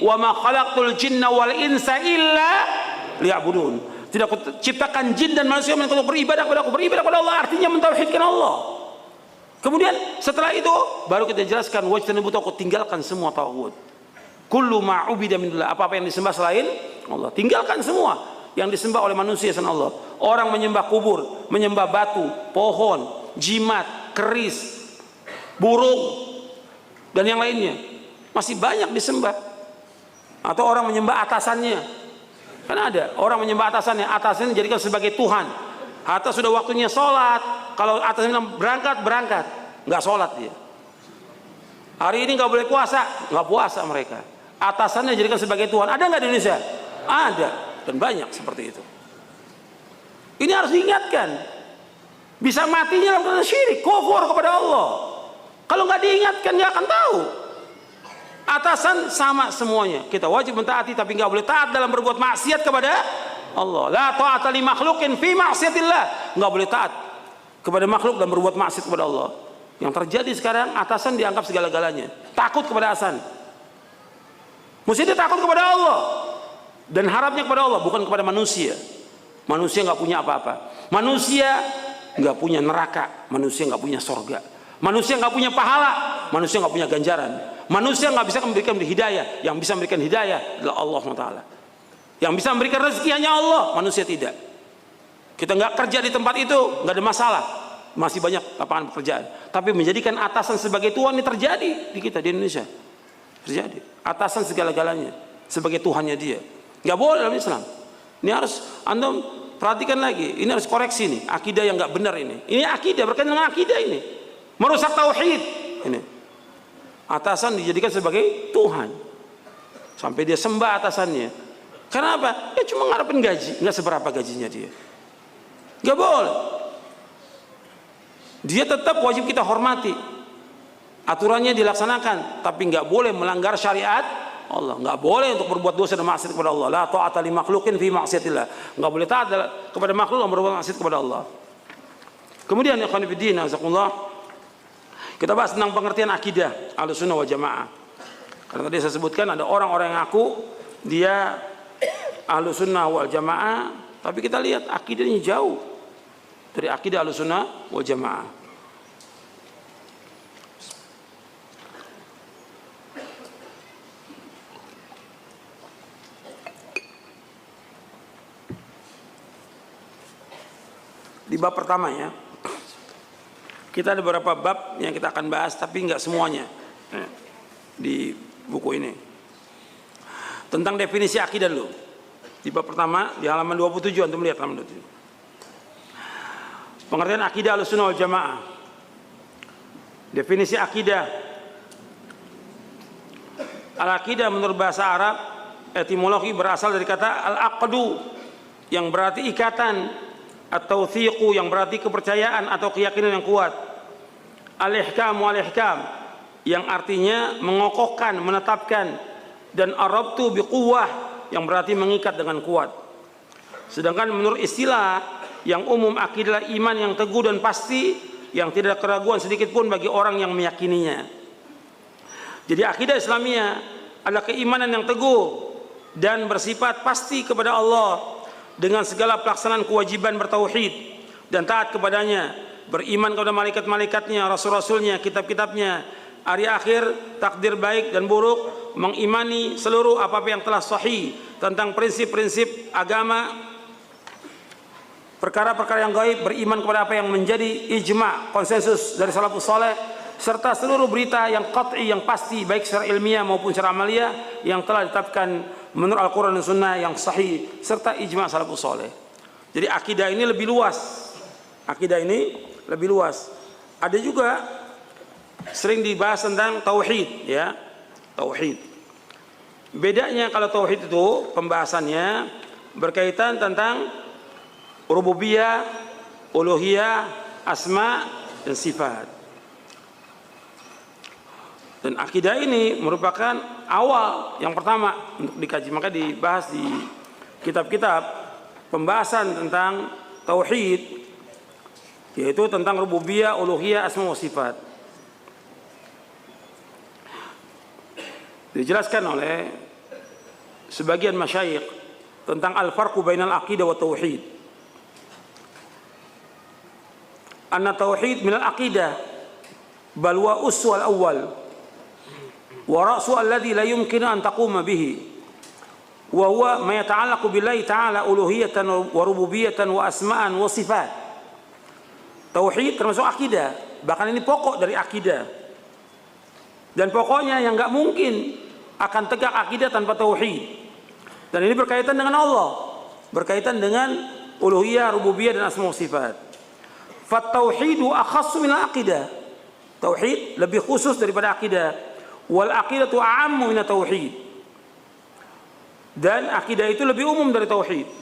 wa ma khalaqtul jinna wal insa illa liya'budun. Tidak aku ciptakan jin dan manusia untuk beribadah kepada aku. Beribadah kepada Allah artinya mentauhidkan Allah. Kemudian setelah itu baru kita jelaskan wajtanibu taghut, tinggalkan semua taghut. Kullu ma ubida min dullah, apa-apa yang disembah selain Allah, tinggalkan semua yang disembah oleh manusia selain Allah. Orang menyembah kubur, menyembah batu, pohon, jimat, keris, burung dan yang lainnya. Masih banyak disembah. Atau orang menyembah atasannya. Kan ada orang menyembah atasannya, atasannya dijadikan sebagai Tuhan. Atas sudah waktunya sholat, kalau atasnya bilang berangkat, nggak sholat dia. Hari ini nggak boleh puasa, nggak puasa mereka. Atasannya dijadikan sebagai Tuhan. Ada nggak di Indonesia? Ada, dan banyak seperti itu. Ini harus diingatkan. Bisa matinya dalam keadaan syirik, kufur kepada Allah. Kalau nggak diingatkan nggak akan tahu. Atasan sama semuanya. Kita wajib mentaati, tapi nggak boleh taat dalam berbuat maksiat kepada Allah. La ta'ata li makhluqin fi ma'siyatillah. Nggak boleh taat kepada makhluk dan berbuat maksiat kepada Allah. Yang terjadi sekarang, atasan dianggap segala-galanya. Takut kepada atasan. Mesti dia takut kepada Allah dan harapnya kepada Allah, bukan kepada manusia. Manusia nggak punya apa-apa. Manusia nggak punya neraka. Manusia nggak punya sorga. Manusia nggak punya pahala. Manusia nggak punya ganjaran. Manusia nggak bisa memberikan hidayah. Yang bisa memberikan hidayah adalah Allah SWT. Yang bisa memberikan rezeki hanya Allah, manusia tidak. Kita nggak kerja di tempat itu, nggak ada masalah, masih banyak lapangan pekerjaan. Tapi menjadikan atasan sebagai Tuhan ini terjadi di kita di Indonesia. Terjadi. Atasan segala-galanya sebagai Tuhannya dia. Nggak boleh dalam Islam. Ini harus Anda perhatikan lagi. Ini harus koreksi nih. Akidah yang nggak benar ini. Ini akidah, berkaitan dengan akidah ini. Merusak tauhid. Ini. Atasan dijadikan sebagai Tuhan. Sampai dia sembah atasannya. Karena apa? Ya cuma ngarepin gaji. Nggak seberapa gajinya dia. Nggak boleh. Dia tetap wajib kita hormati. Aturannya dilaksanakan. Tapi nggak boleh melanggar syariat Allah. Nggak boleh untuk berbuat dosa dan maksiat kepada Allah. La ta'ata li makhluqin fi ma'siyatillah. Nggak boleh taat kepada makhluk yang berbuat maksiat kepada Allah. Kemudian ya ikhwan fillah, jazakumullah, kita bahas tentang pengertian akidah Ahlussunnah wal Jamaah. Karena tadi saya sebutkan ada orang-orang yang ngaku dia Ahlussunnah wal Jamaah, tapi kita lihat akidahnya jauh dari akidah Ahlussunnah wal Jamaah. Di bab pertama ya, kita ada beberapa bab yang kita akan bahas, tapi nggak semuanya di buku ini. Tentang definisi akidah dulu. Di bab pertama, di halaman 27, antum lihat halaman 27. Pengertian akidah Ahlussunnah wal Jamaah. Definisi akidah. Al-aqidah menurut bahasa Arab, etimologi berasal dari kata al-aqdu, yang berarti ikatan, atau thiqu yang berarti kepercayaan atau keyakinan yang kuat. Al-ihkam wal-ihkam yang artinya mengokohkan, menetapkan, dan arabtu biquwwah yang berarti mengikat dengan kuat. Sedangkan menurut istilah yang umum, akidah iman yang teguh dan pasti yang tidak ada keraguan sedikit pun bagi orang yang meyakininya. Jadi akidah Islamiyah adalah keimanan yang teguh dan bersifat pasti kepada Allah dengan segala pelaksanaan kewajiban bertauhid dan taat kepadanya, beriman kepada malaikat-malaikatnya, rasul-rasulnya, kitab-kitabnya, hari akhir, takdir baik dan buruk, mengimani seluruh apa-apa yang telah sahih tentang prinsip-prinsip agama, perkara-perkara yang gaib, beriman kepada apa yang menjadi ijma', konsensus dari salafus saleh, serta seluruh berita yang qat'i, yang pasti baik secara ilmiah maupun secara amaliyah yang telah ditetapkan menurut Al-Quran dan Sunnah yang sahih serta ijma' salafus saleh. Jadi akidah ini lebih luas. Akidah ini lebih luas. Ada juga sering dibahas tentang tauhid, ya. Tauhid. Bedanya kalau tauhid itu pembahasannya berkaitan tentang rububiyah, uluhiyah, asma dan sifat. Dan akidah ini merupakan awal yang pertama untuk dikaji, maka dibahas di kitab-kitab pembahasan tentang tauhid, yaitu tentang rububiyah, uluhiyah, asma wa sifat. Dijelaskan oleh sebagian masyayikh tentang al-farqu bainal aqidah wa tauhid. Anna tauhid minal aqidah bal wa uswal awwal wa ra'su alladhi la yumkinu an taquma bihi wa huwa ma yata'allaqu billahi ta'ala uluhiyatan wa rububiyatan wa asma'an wa sifat. Tauhid termasuk akidah, bahkan ini pokok dari akidah. Dan pokoknya yang enggak mungkin akan tegak akidah tanpa tauhid. Dan ini berkaitan dengan Allah, berkaitan dengan uluhiyah, rububiyah dan asma wa sifat. Fat tauhidu akhassu min al-aqidah. Tauhid lebih khusus daripada akidah. Wal aqidatu a'ammu min tauhid. Dan akidah itu lebih umum dari tauhid.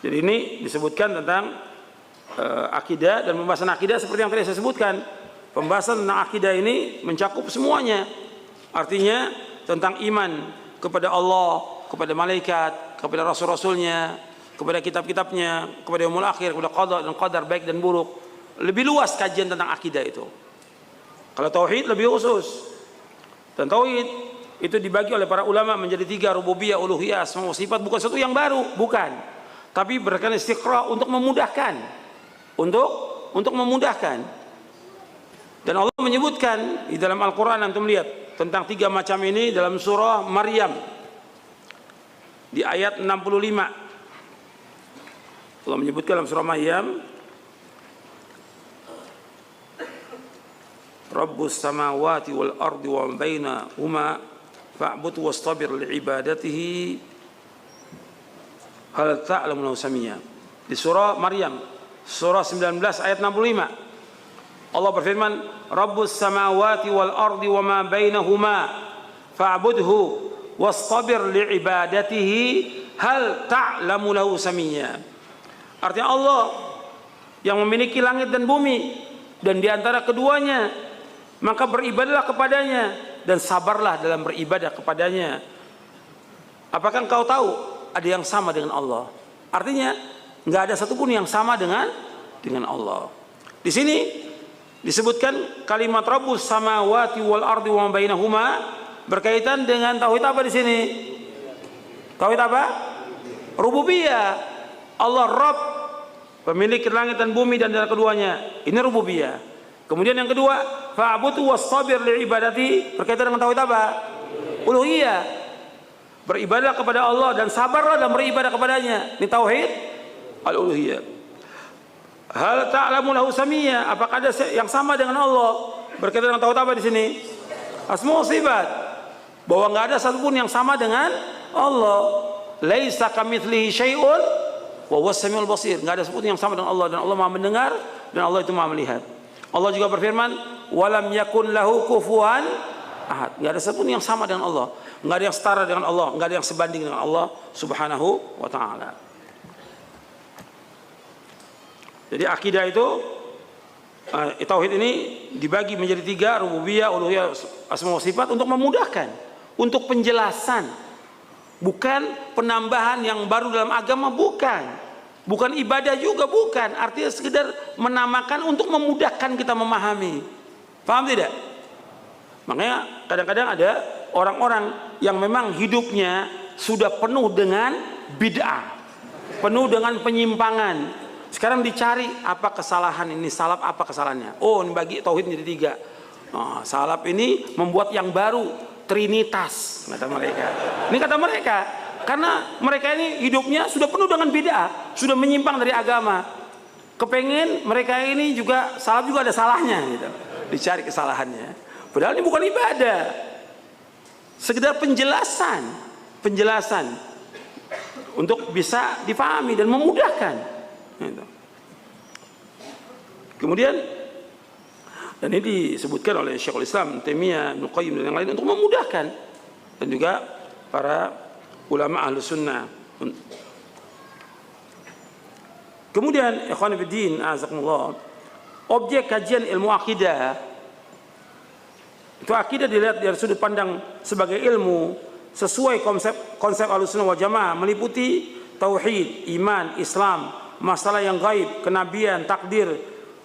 Jadi ini disebutkan tentang akidah, dan pembahasan akidah seperti yang tadi saya sebutkan. Pembahasan tentang akidah ini mencakup semuanya. Artinya tentang iman kepada Allah, kepada malaikat, kepada rasul-rasulnya, kepada kitab-kitabnya, kepada yaumul akhir, kepada qada dan qadar baik dan buruk. Lebih luas kajian tentang akidah itu. Kalau tauhid lebih khusus. Dan tauhid itu dibagi oleh para ulama menjadi 3, rububiyah, uluhiyah, asma wa sifat. Bukan sesuatu yang baru, bukan. Tapi berdasarkan istiqra untuk memudahkan. Untuk memudahkan. Dan Allah menyebutkan di dalam Al-Quran, antum lihat tentang 3 macam ini dalam surah Maryam di ayat 65. Allah menyebutkan dalam surah Maryam, Rabbus samawati wal ardi wa bainahuma fa'bud wastabir li'ibadatihi hal ta'lamu lahu samiyya. Di surah Maryam, surah 19 ayat 65. Allah berfirman, Rabbus samawati wal ardi wa ma bainahuma fa'budhu wastabir li'ibadatihi hal ta'lamu lahu samiyya. Artinya Allah yang memiliki langit dan bumi dan di antara keduanya, maka beribadahlah kepadanya dan sabarlah dalam beribadah kepadanya. Apakah engkau tahu ada yang sama dengan Allah? Artinya enggak ada satupun yang sama dengan Allah. Di sini disebutkan kalimat Rabbus samawati wal ardi wa bainahuma berkaitan dengan tauhid apa di sini? Tauhid apa? Rububiyah. Allah Rabb, pemilik langit dan bumi dan antara keduanya. Ini rububiyah. Kemudian yang kedua, fa'budu wastabir li'ibadati, berkaitan dengan tauhid apa? Uluhiyah. Beribadah kepada Allah dan sabarlah dalam beribadah kepadanya. Ini tauhid al-uluhiyah. Hal ta'lamu lahu samiyya, apakah ada yang sama dengan Allah? Berkaitan dengan tauhid apa di sini? Asma wa sifat. Bahwa enggak ada satupun yang sama dengan Allah. Laisa kamitslihi syai'un wa huwas samiul basir. Enggak ada satupun yang sama dengan Allah, dan Allah Maha mendengar dan Allah itu Maha melihat. Allah juga berfirman, walam yakun lahu kufuwan ahad. Enggak ada satupun yang sama dengan Allah. Enggak ada yang setara dengan Allah, enggak ada yang sebanding dengan Allah Subhanahu wa taala. Jadi akidah itu, tauhid ini dibagi menjadi 3, rububiyah, uluhiyah, asma wa sifat, untuk memudahkan, untuk penjelasan, bukan penambahan yang baru dalam agama, bukan ibadah juga, bukan. Artinya sekedar menamakan untuk memudahkan kita memahami. Paham tidak? Makanya kadang-kadang ada orang-orang yang memang hidupnya sudah penuh dengan bid'ah, penuh dengan penyimpangan. Sekarang dicari apa kesalahan ini, salaf apa kesalahannya. Oh, ini bagi tauhid menjadi 3. Oh, salaf ini membuat yang baru, trinitas, kata mereka. Ini kata mereka, karena mereka ini hidupnya sudah penuh dengan bid'ah, sudah menyimpang dari agama. Kepengen mereka ini juga, salaf juga ada salahnya gitu. Dicari kesalahannya. Padahal ini bukan ibadah. Sekedar penjelasan untuk bisa dipahami dan memudahkan. Kemudian, dan ini disebutkan oleh Syekhul Islam Taimiyah, Ibnu Qayyim dan yang lain untuk memudahkan, dan juga para ulama Ahlus Sunnah. Kemudian, ikhwan fillah, azakumullah, objek kajian ilmu akidah itu, akidah dilihat dari sudut pandang sebagai ilmu sesuai konsep Ahlus Sunnah wal Jamaah, meliputi tauhid, iman, Islam, masalah yang gaib, kenabian, takdir,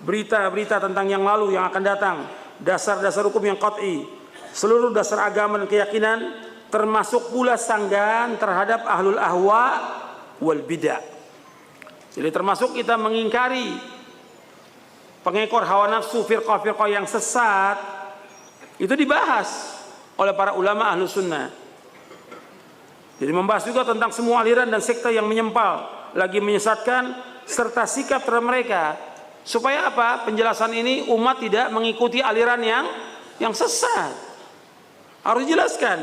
berita-berita tentang yang lalu yang akan datang, dasar-dasar hukum yang qat'i, seluruh dasar agama dan keyakinan, termasuk pula sanggahan terhadap ahlul ahwa wal bidah. Jadi termasuk kita mengingkari pengekor hawa nafsu, firqah-firqah yang sesat, itu dibahas oleh para ulama ahlu sunnah. Jadi membahas juga tentang semua aliran dan sekte yang menyempal, lagi menyesatkan, serta sikap terhadap mereka. Supaya apa? Penjelasan ini umat tidak mengikuti aliran yang sesat. Harus dijelaskan.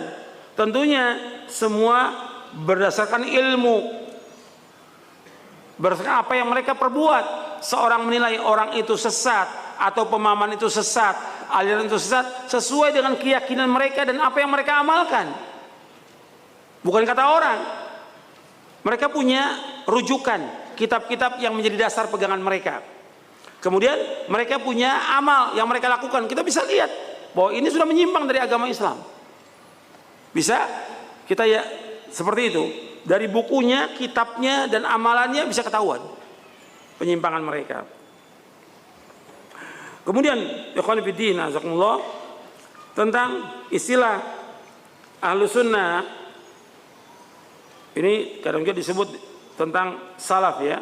Tentunya semua berdasarkan ilmu, berdasarkan apa yang mereka perbuat. Seorang menilai orang itu sesat atau pemahaman itu sesat, aliran itu sesat, sesuai dengan keyakinan mereka dan apa yang mereka amalkan, bukan kata orang. Mereka punya rujukan, kitab-kitab yang menjadi dasar pegangan mereka. Kemudian mereka punya amal yang mereka lakukan. Kita bisa lihat bahwa ini sudah menyimpang dari agama Islam. Bisa kita ya seperti itu. Dari bukunya, kitabnya, dan amalannya bisa ketahuan penyimpangan mereka. Kemudian ikhwan fillah, azakumullah, tentang istilah ahlu sunnah, ini kadang-kadang disebut tentang salaf ya.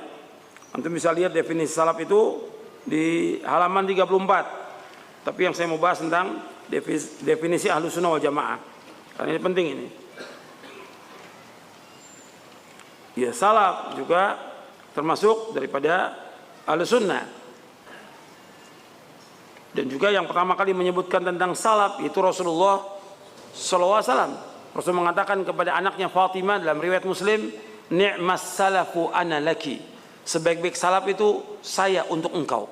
Antum bisa lihat definisi salaf itu di halaman 34. Tapi yang saya mau bahas tentang definisi ahlu sunnah wal jamaah, karena ini penting ini. Ya, salaf juga termasuk daripada ahlus sunnah. Dan juga yang pertama kali menyebutkan tentang salaf itu Rasulullah SAW. Rasul mengatakan kepada anaknya Fatimah dalam riwayat Muslim, ni'mas salafu ana laki. Sebaik-baik salaf itu saya untuk engkau.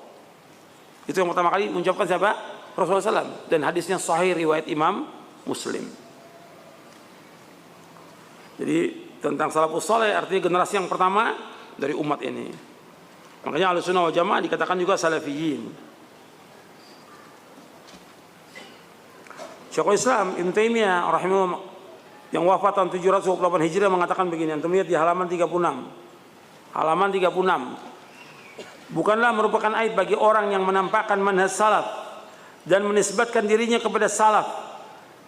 Itu yang pertama kali mengucapkan siapa? Rasulullah SAW. Dan hadisnya sahih riwayat Imam Muslim. Jadi tentang salafus saleh artinya generasi yang pertama dari umat ini. Makanya Ahlussunnah wal Jamaah dikatakan juga salafiyin. Syekhul Islam Ibnu Taimiyah rahimahullah yang wafat tahun 728 Hijriah mengatakan begini, antum lihat di halaman 36. Halaman 36. Bukanlah merupakan aib bagi orang yang menampakkan manhaj salaf dan menisbatkan dirinya kepada salaf.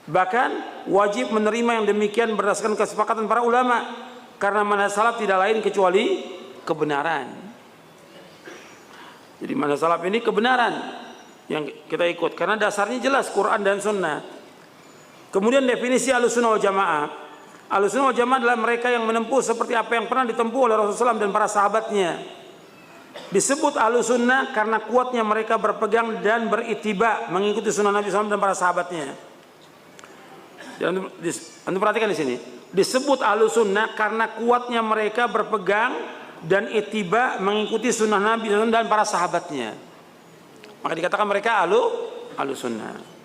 Bahkan wajib menerima yang demikian berdasarkan kesepakatan para ulama, karena manhaj salaf tidak lain kecuali kebenaran. Jadi manhaj salaf ini kebenaran yang kita ikut karena dasarnya jelas Quran dan Sunnah. Kemudian definisi Ahlussunnah wal Jamaah. Ahlussunnah wal Jamaah adalah mereka yang menempuh seperti apa yang pernah ditempuh oleh Rasulullah SAW dan para sahabatnya. Disebut Ahlussunnah karena kuatnya mereka berpegang dan berittiba mengikuti sunnah Nabi SAW dan para sahabatnya. Anda perhatikan di sini, disebut Ahlussunnah karena kuatnya mereka berpegang dan ittiba mengikuti sunnah Nabi dan para sahabatnya. Maka dikatakan mereka Ahlussunnah.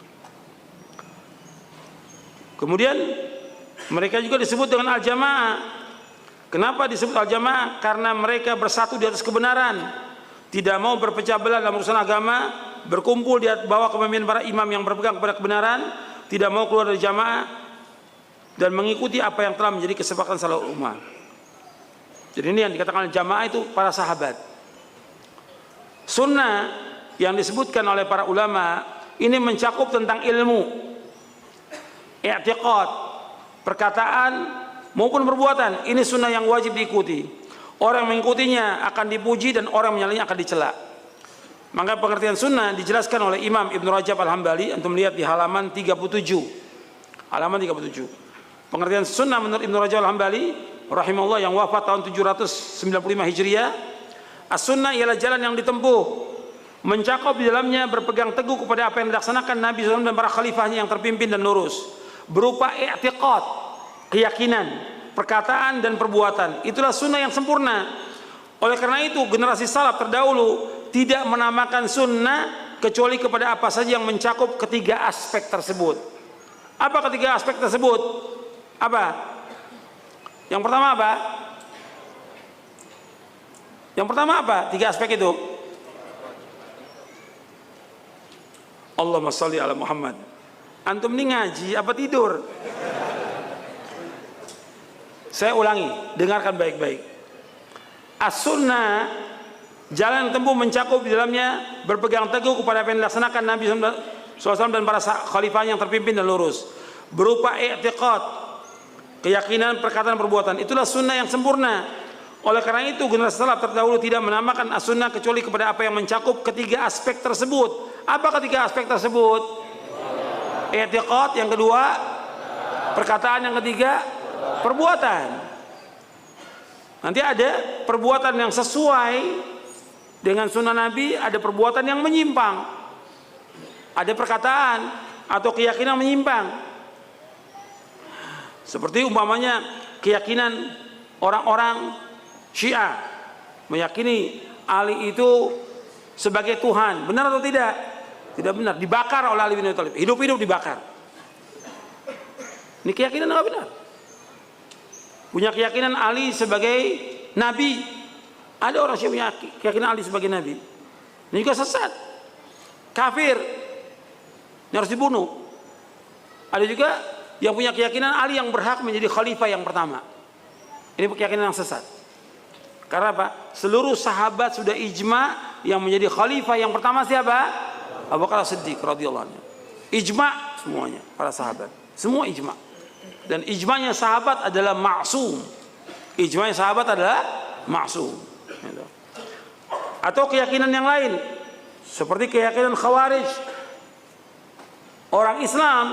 Kemudian mereka juga disebut dengan al-jamaah. Kenapa disebut al-jamaah? Karena mereka bersatu di atas kebenaran, tidak mau berpecah belah dalam urusan agama, berkumpul di bawah kepemimpinan para imam yang berpegang kepada kebenaran, tidak mau keluar dari jamaah dan mengikuti apa yang telah menjadi kesepakatan salafus ummah. Jadi ini yang dikatakan jamaah itu para sahabat. Sunnah yang disebutkan oleh para ulama ini mencakup tentang ilmu, i'tiqad, perkataan maupun perbuatan. Ini sunnah yang wajib diikuti. Orang yang mengikutinya akan dipuji dan orang yang menyalahinya akan dicela. Maka pengertian sunnah dijelaskan oleh Imam Ibnu Rajab Al-Hambali. Antum lihat di halaman 37. Halaman 37. Pengertian sunnah menurut Ibnu Rajab Al-Hambali rahimahullah yang wafat tahun 795 Hijriah. As-sunnah ialah jalan yang ditempuh, mencakup di dalamnya berpegang teguh kepada apa yang dilaksanakan Nabi SAW dan para khalifahnya yang terpimpin dan lurus, berupa i'tiqad, keyakinan, perkataan dan perbuatan. Itulah sunnah yang sempurna. Oleh karena itu generasi salaf terdahulu tidak menamakan sunnah kecuali kepada apa saja yang mencakup ketiga aspek tersebut. Apa ketiga aspek tersebut? Apa? Yang pertama apa? Yang pertama apa? Tiga aspek itu. Allahumma sholli ala Muhammad. Antum ini ngaji apa tidur? Saya ulangi, dengarkan baik-baik. As-sunnah, jalan yang tempuh mencakup di dalamnya berpegang teguh kepada apa yang dilaksanakan Nabi SAW dan para khalifah yang terpimpin dan lurus, berupa i'tiqad, keyakinan, perkataan, perbuatan. Itulah sunnah yang sempurna. Oleh karena itu generasi salaf terdahulu tidak menamakan as-sunnah kecuali kepada apa yang mencakup ketiga aspek tersebut. Apa ketiga aspek tersebut? I'tiqad, yang kedua perkataan, yang ketiga perbuatan. Nanti ada perbuatan yang sesuai dengan sunnah Nabi, ada perbuatan yang menyimpang, ada perkataan atau keyakinan menyimpang. Seperti umpamanya keyakinan orang-orang Syiah meyakini Ali itu sebagai Tuhan. Benar atau tidak? Tidak benar. Dibakar oleh Ali bin Abi Thalib. Hidup-hidup dibakar. Ini keyakinan nggak benar. Punya keyakinan Ali sebagai Nabi. Ada orang Syiah punya keyakinan Ali sebagai Nabi. Ini juga sesat. Kafir. Ini harus dibunuh. Ada juga yang punya keyakinan Ali yang berhak menjadi khalifah yang pertama. Ini keyakinan yang sesat. Karena apa? Seluruh sahabat sudah ijma yang menjadi khalifah yang pertama siapa? Abu Bakar As-Siddiq radhiyallahu anhu. Ijma semuanya para sahabat. Semua ijma. Dan ijma'nya sahabat adalah ma'sum. Ijma'nya sahabat adalah ma'sum. Atau keyakinan yang lain seperti keyakinan Khawarij. Orang Islam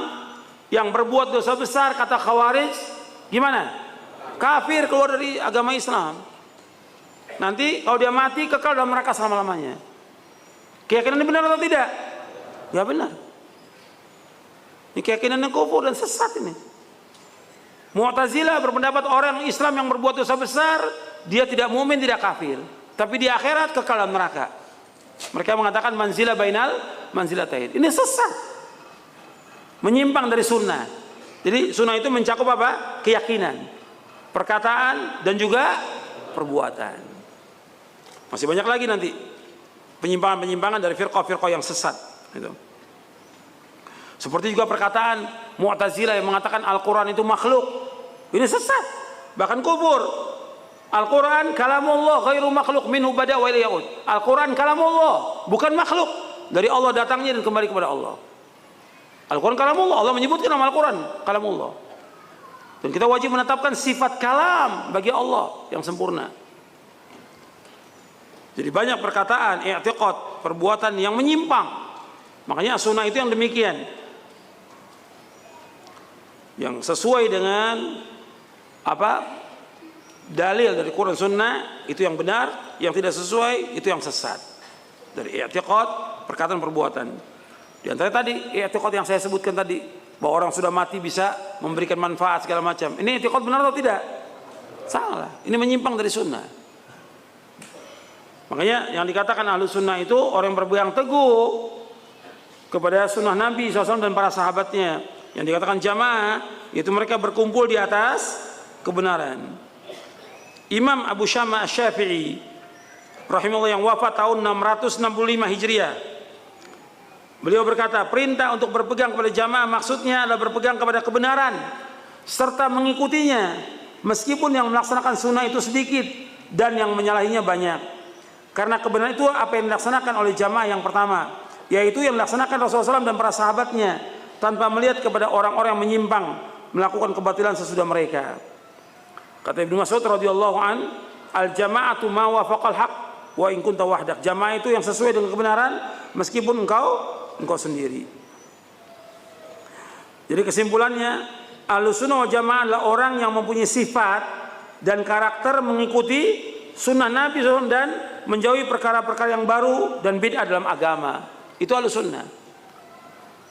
yang berbuat dosa besar, kata Khawarij, gimana? Kafir, keluar dari agama Islam. Nanti kalau dia mati kekal dalam neraka selama-lamanya. Keyakinan ini benar atau tidak? Ya benar. Ini keyakinan yang kufur dan sesat ini. Mu'tazilah berpendapat orang Islam yang berbuat dosa besar, dia tidak mukmin, tidak kafir, tapi di akhirat kekal dalam neraka. Mereka mengatakan manzilah bainal manzilatain. Ini sesat. Menyimpang dari sunnah. Jadi sunnah itu mencakup apa? Keyakinan, perkataan, dan juga perbuatan. Masih banyak lagi nanti penyimpangan-penyimpangan dari firqah-firqah yang sesat. Gitu. Seperti juga perkataan Mu'tazilah yang mengatakan Al-Quran itu makhluk. Ini sesat, bahkan kufur. Al-Quran kalamullah ghairu makhluk minhu bada' wa ilayhi ya'ud. Al-Quran kalamullah, bukan makhluk. Dari Allah datangnya dan kembali kepada Allah. Al-Quran kalamullah, Allah menyebutkan nama Al-Quran kalamullah. Dan kita wajib menetapkan sifat kalam bagi Allah yang sempurna. Jadi banyak perkataan, i'tiqad, perbuatan yang menyimpang. Makanya sunnah itu yang demikian. Yang sesuai dengan apa? Dalil dari Quran Sunnah itu yang benar, yang tidak sesuai itu yang sesat. Dari i'tiqad, perkataan, perbuatan. Di antara tadi i'tiqad yang saya sebutkan tadi, bahwa orang sudah mati bisa memberikan manfaat segala macam. Ini i'tiqad benar atau tidak? Salah. Ini menyimpang dari sunnah. Makanya yang dikatakan ahlu sunnah itu orang yang berpegang teguh kepada sunnah Nabi SAW dan para sahabatnya. Yang dikatakan jamaah itu mereka berkumpul di atas kebenaran. Imam Abu Syama Asy-Syafi'i rahimahullah yang wafat tahun 665 Hijriah, beliau berkata, perintah untuk berpegang kepada jamaah maksudnya adalah berpegang kepada kebenaran serta mengikutinya meskipun yang melaksanakan sunnah itu sedikit dan yang menyalahinya banyak. Karena kebenaran itu apa yang dilaksanakan oleh jamaah yang pertama, yaitu yang dilaksanakan Rasulullah SAW dan para sahabatnya tanpa melihat kepada orang-orang yang menyimpang melakukan kebatilan sesudah mereka. Kata Ibnu Mas'ud radhiyallahu an, al jama'atu ma wafaqal haq wa in kunta wahdak. Jamaah itu yang sesuai dengan kebenaran meskipun engkau sendiri. Jadi kesimpulannya, Ahlussunnah wal Jamaah adalah orang yang mempunyai sifat dan karakter mengikuti sunnah Nabi SAW dan menjauhi perkara-perkara yang baru dan bid'ah dalam agama. Itu Ahlussunnah.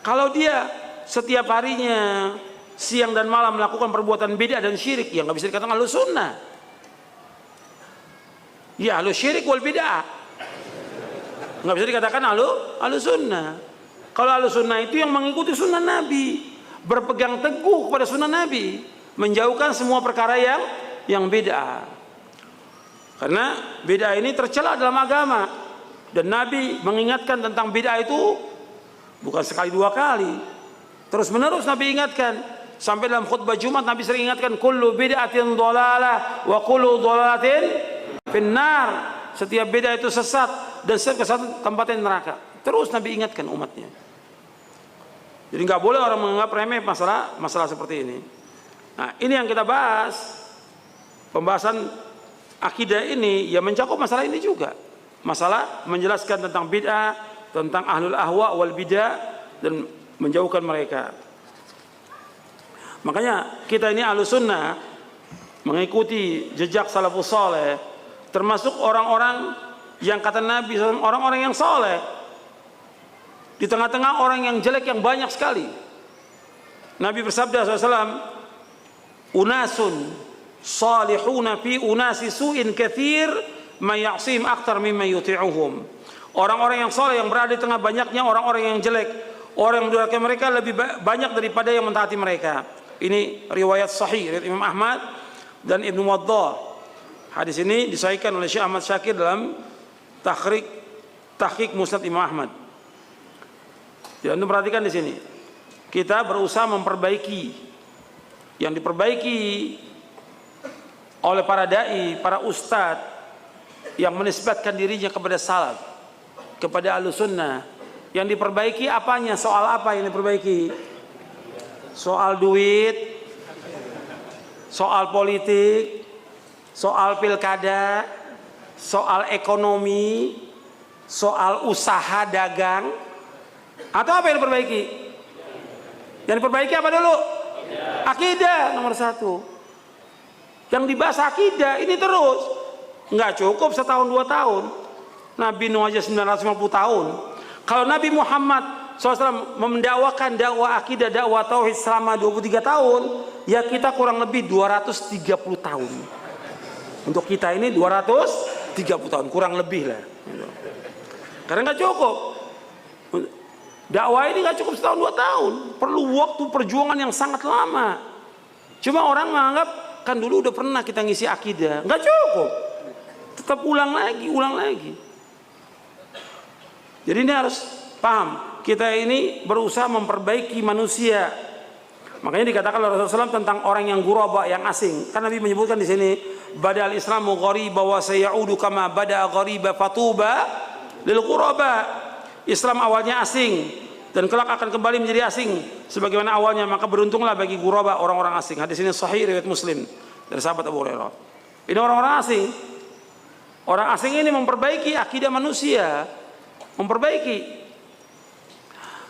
Kalau dia setiap harinya siang dan malam melakukan perbuatan bid'ah dan syirik, ya nggak bisa dikatakan Ahlussunnah. Ya ahlus syirik wal bid'ah, nggak bisa dikatakan Ahlussunnah. Kalau Ahlussunnah itu yang mengikuti sunnah Nabi, berpegang teguh kepada sunnah Nabi, menjauhkan semua perkara yang bid'ah. Karena bid'ah ini tercela dalam agama, dan Nabi mengingatkan tentang bid'ah itu bukan sekali dua kali, terus menerus Nabi ingatkan. Sampai dalam khutbah Jumat Nabi sering ingatkan, kullu bid'atin dhalalah wa kullu dhalalatin finnar. Setiap bid'ah itu sesat dan setiap kesesatan tempatnya neraka. Terus Nabi ingatkan umatnya. Jadi nggak boleh orang menganggap remeh masalah seperti ini. Nah, ini yang kita bahas. Pembahasan akidah ini ya mencakup masalah ini juga. Masalah menjelaskan tentang bid'ah, tentang ahlul ahwa wal bid'ah, dan menjauhkan mereka. Makanya kita ini ahlus sunnah mengikuti jejak salafus saleh, termasuk orang-orang yang kata Nabi SAW, orang-orang yang saleh. Di tengah-tengah orang yang jelek yang banyak sekali. Nabi bersabda SAW, unasun salihuna fi unasi su'in kathir may ya'sim aktar mimma yuti'uhum. Orang-orang yang saleh yang berada di tengah banyaknya orang-orang yang jelek, orang yang mendurhakai mereka lebih banyak daripada yang mentaati mereka. Ini riwayat sahih riwayat Imam Ahmad dan Ibnu Waddah. Hadis ini disahihkan oleh Syekh Ahmad Syakir dalam tahqiq Musnad Imam Ahmad. Jadi Anda perhatikan di sini. Kita berusaha memperbaiki yang diperbaiki oleh para dai, para ustadz yang menisbatkan dirinya kepada salaf, kepada ahlus sunnah. Yang diperbaiki apanya? Soal apa yang diperbaiki? Soal duit, soal politik, soal pilkada, soal ekonomi, soal usaha dagang, atau apa yang diperbaiki? Yang diperbaiki apa dulu? Akidah nomor 1. Yang dibahas akidah ini terus, nggak cukup setahun 2 tahun. Nabi Nuh aja 950 tahun. Kalau Nabi Muhammad SAW mendakwakan dakwah akidah, dakwah tauhid selama 23 tahun, ya kita kurang lebih 230 tahun. Untuk kita ini 230 tahun, kurang lebih lah. Karena nggak cukup. Dakwah ini nggak cukup setahun 2 tahun, perlu waktu perjuangan yang sangat lama. Cuma orang menganggap kan dulu udah pernah kita ngisi akidah, nggak cukup. Tetap ulang lagi. Jadi ini harus paham. Kita ini berusaha memperbaiki manusia. Makanya dikatakan oleh Rasulullah SAW tentang orang yang ghuraba, yang asing. Kan Nabi menyebutkan di sini, badal Islamu ghariba wa sayaudu kama bada ghariba fatuba lil ghuraba. Islam awalnya asing dan kelak akan kembali menjadi asing sebagaimana awalnya, maka beruntunglah bagi ghuraba, orang-orang asing. Hadis ini sahih riwayat Muslim dari sahabat Abu Hurairah. Ini orang-orang asing. Orang asing ini memperbaiki akidah manusia, memperbaiki.